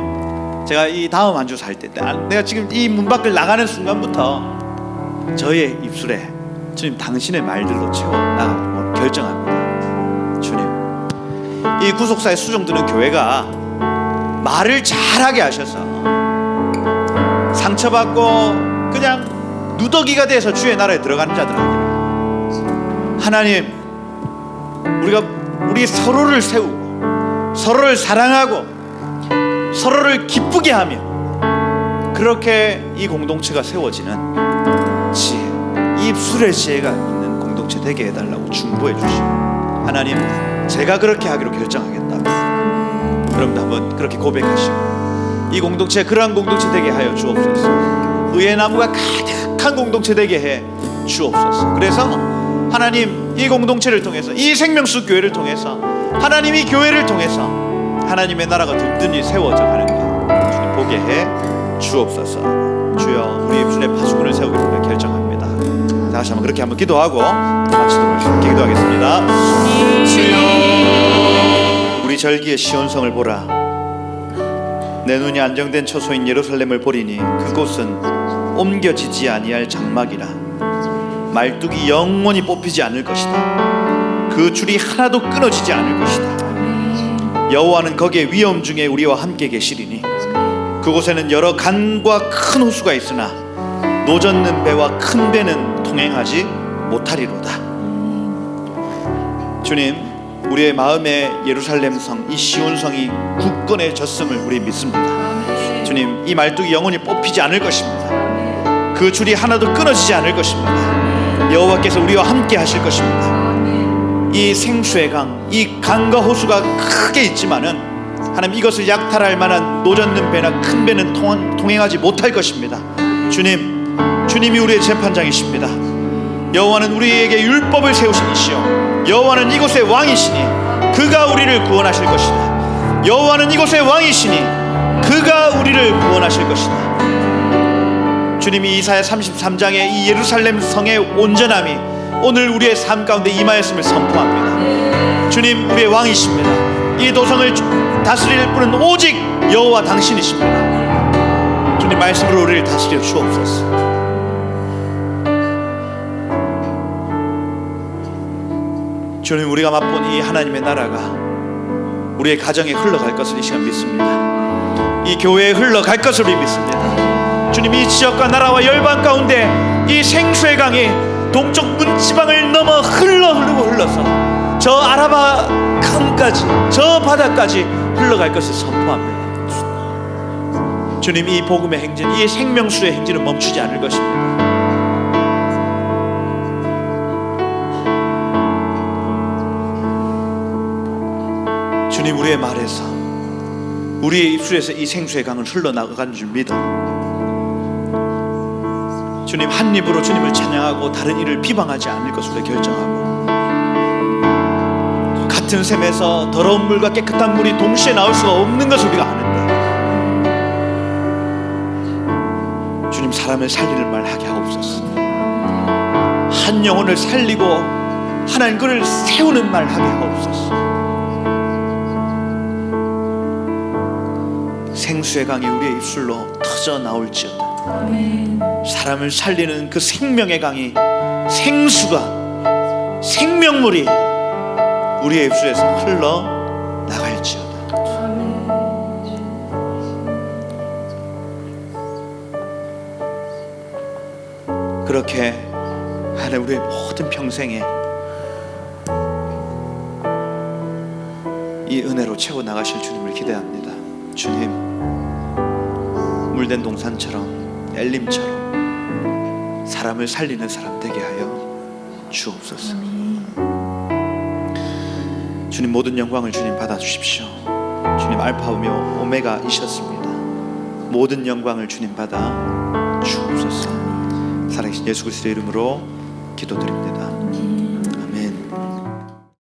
제가 이 다음 한 주 살 때 내가 지금 이 문 밖을 나가는 순간부터 저의 입술에 주님 당신의 말들로 채워 나가고 결정합니다. 주님, 이 구속사의 수종드는 교회가 말을 잘하게 하셔서 상처받고 그냥 누더기가 돼서 주의 나라에 들어가는 자들 아니라, 하나님, 우리 서로를 세우고 서로를 사랑하고 서로를 기쁘게 하며 그렇게 이 공동체가 세워지는 지혜, 이 입술의 지혜가 있는 공동체 되게 해달라고 중보해 주시고, 하나님 제가 그렇게 하기로 결정하겠다고 여러분도 한번 그렇게 고백하시고 이 공동체 그러한 공동체 되게 하여 주옵소서. 의의 나무가 가득한 공동체 되게 해 주옵소서. 그래서 하나님 이 공동체를 통해서, 이 생명수 교회를 통해서, 하나님 이 교회를 통해서 하나님의 나라가 든든히 세워져 가는 것 주님 보게 해 주옵소서. 주여, 우리 입술에 파수꾼을 세우기로 결정합니다. 다시 한번 그렇게 한번 기도하고 마치도록 함께 기도하겠습니다. 주여, 우리 절기의 시온성을 보라. 내 눈이 안정된 처소인 예루살렘을 보리니 그곳은 옮겨지지 아니할 장막이라. 말뚝이 영원히 뽑히지 않을 것이다. 그 줄이 하나도 끊어지지 않을 것이다. 여호와는 거기에 위엄 중에 우리와 함께 계시리니 그곳에는 여러 간과 큰 호수가 있으나 노젓는 배와 큰 배는 통행하지 못하리로다. 주님, 우리의 마음의 예루살렘 성, 이 시온성이 굳건해졌음을 우리 믿습니다. 주님, 이 말뚝이 영원히 뽑히지 않을 것입니다. 그 줄이 하나도 끊어지지 않을 것입니다. 여호와께서 우리와 함께 하실 것입니다. 이 생수의 강, 이 강과 호수가 크게 있지만은 하나님 이것을 약탈할 만한 노젓는 배나 큰 배는 통행하지 못할 것입니다. 주님, 주님이 우리의 재판장이십니다. 여호와는 우리에게 율법을 세우신 이시여, 여호와는 이곳의 왕이시니 그가 우리를 구원하실 것이다. 여호와는 이곳의 왕이시니 그가 우리를 구원하실 것이다. 주님이 이사야 33장의 이 예루살렘 성의 온전함이 오늘 우리의 삶 가운데 임하였음을 선포합니다. 주님, 우리의 왕이십니다. 이 도성을 다스릴 분은 오직 여호와 당신이십니다. 주님, 말씀으로 우리를 다스려 주옵소서. 주님, 우리가 맛본 이 하나님의 나라가 우리의 가정에 흘러갈 것을 이 시간 믿습니다. 이 교회에 흘러갈 것을 믿습니다. 주님, 이 지역과 나라와 열방 가운데 이 생수의 강이 동쪽 문지방을 넘어 흘러서 저 아라바 강까지, 저 바다까지 흘러갈 것을 선포합니다. 주님, 이 복음의 행진, 이 생명수의 행진은 멈추지 않을 것입니다. 주님, 우리의 말에서, 우리의 입술에서 이 생수의 강은 흘러나가는 줄 믿어. 주님, 한 입으로 주님을 찬양하고 다른 이를 비방하지 않을 것으로 결정하고, 같은 샘에서 더러운 물과 깨끗한 물이 동시에 나올 수가 없는 것을 우리가 아는데, 주님, 사람을 살리는 말 하게 하옵소서. 한 영혼을 살리고 하나님 그를 세우는 말 하게 하옵소서. 생수의 강이 우리의 입술로 터져 나올지어다. 사람을 살리는 그 생명의 강이, 생수가, 생명물이 우리의 입술에서 흘러 나갈지어다. 그렇게 하나님 우리의 모든 평생에 이 은혜로 채워 나가실 주님을 기대합니다. 주님, 물된 동산처럼, 엘림처럼 사람을 살리는 사람 되게 하여 주옵소서. 주님, 모든 영광을 주님 받아주십시오. 주님, 알파오며 오메가이셨습니다. 모든 영광을 주님 받아 주옵소서. 살아계신 예수 그리스도의 이름으로 기도드립니다.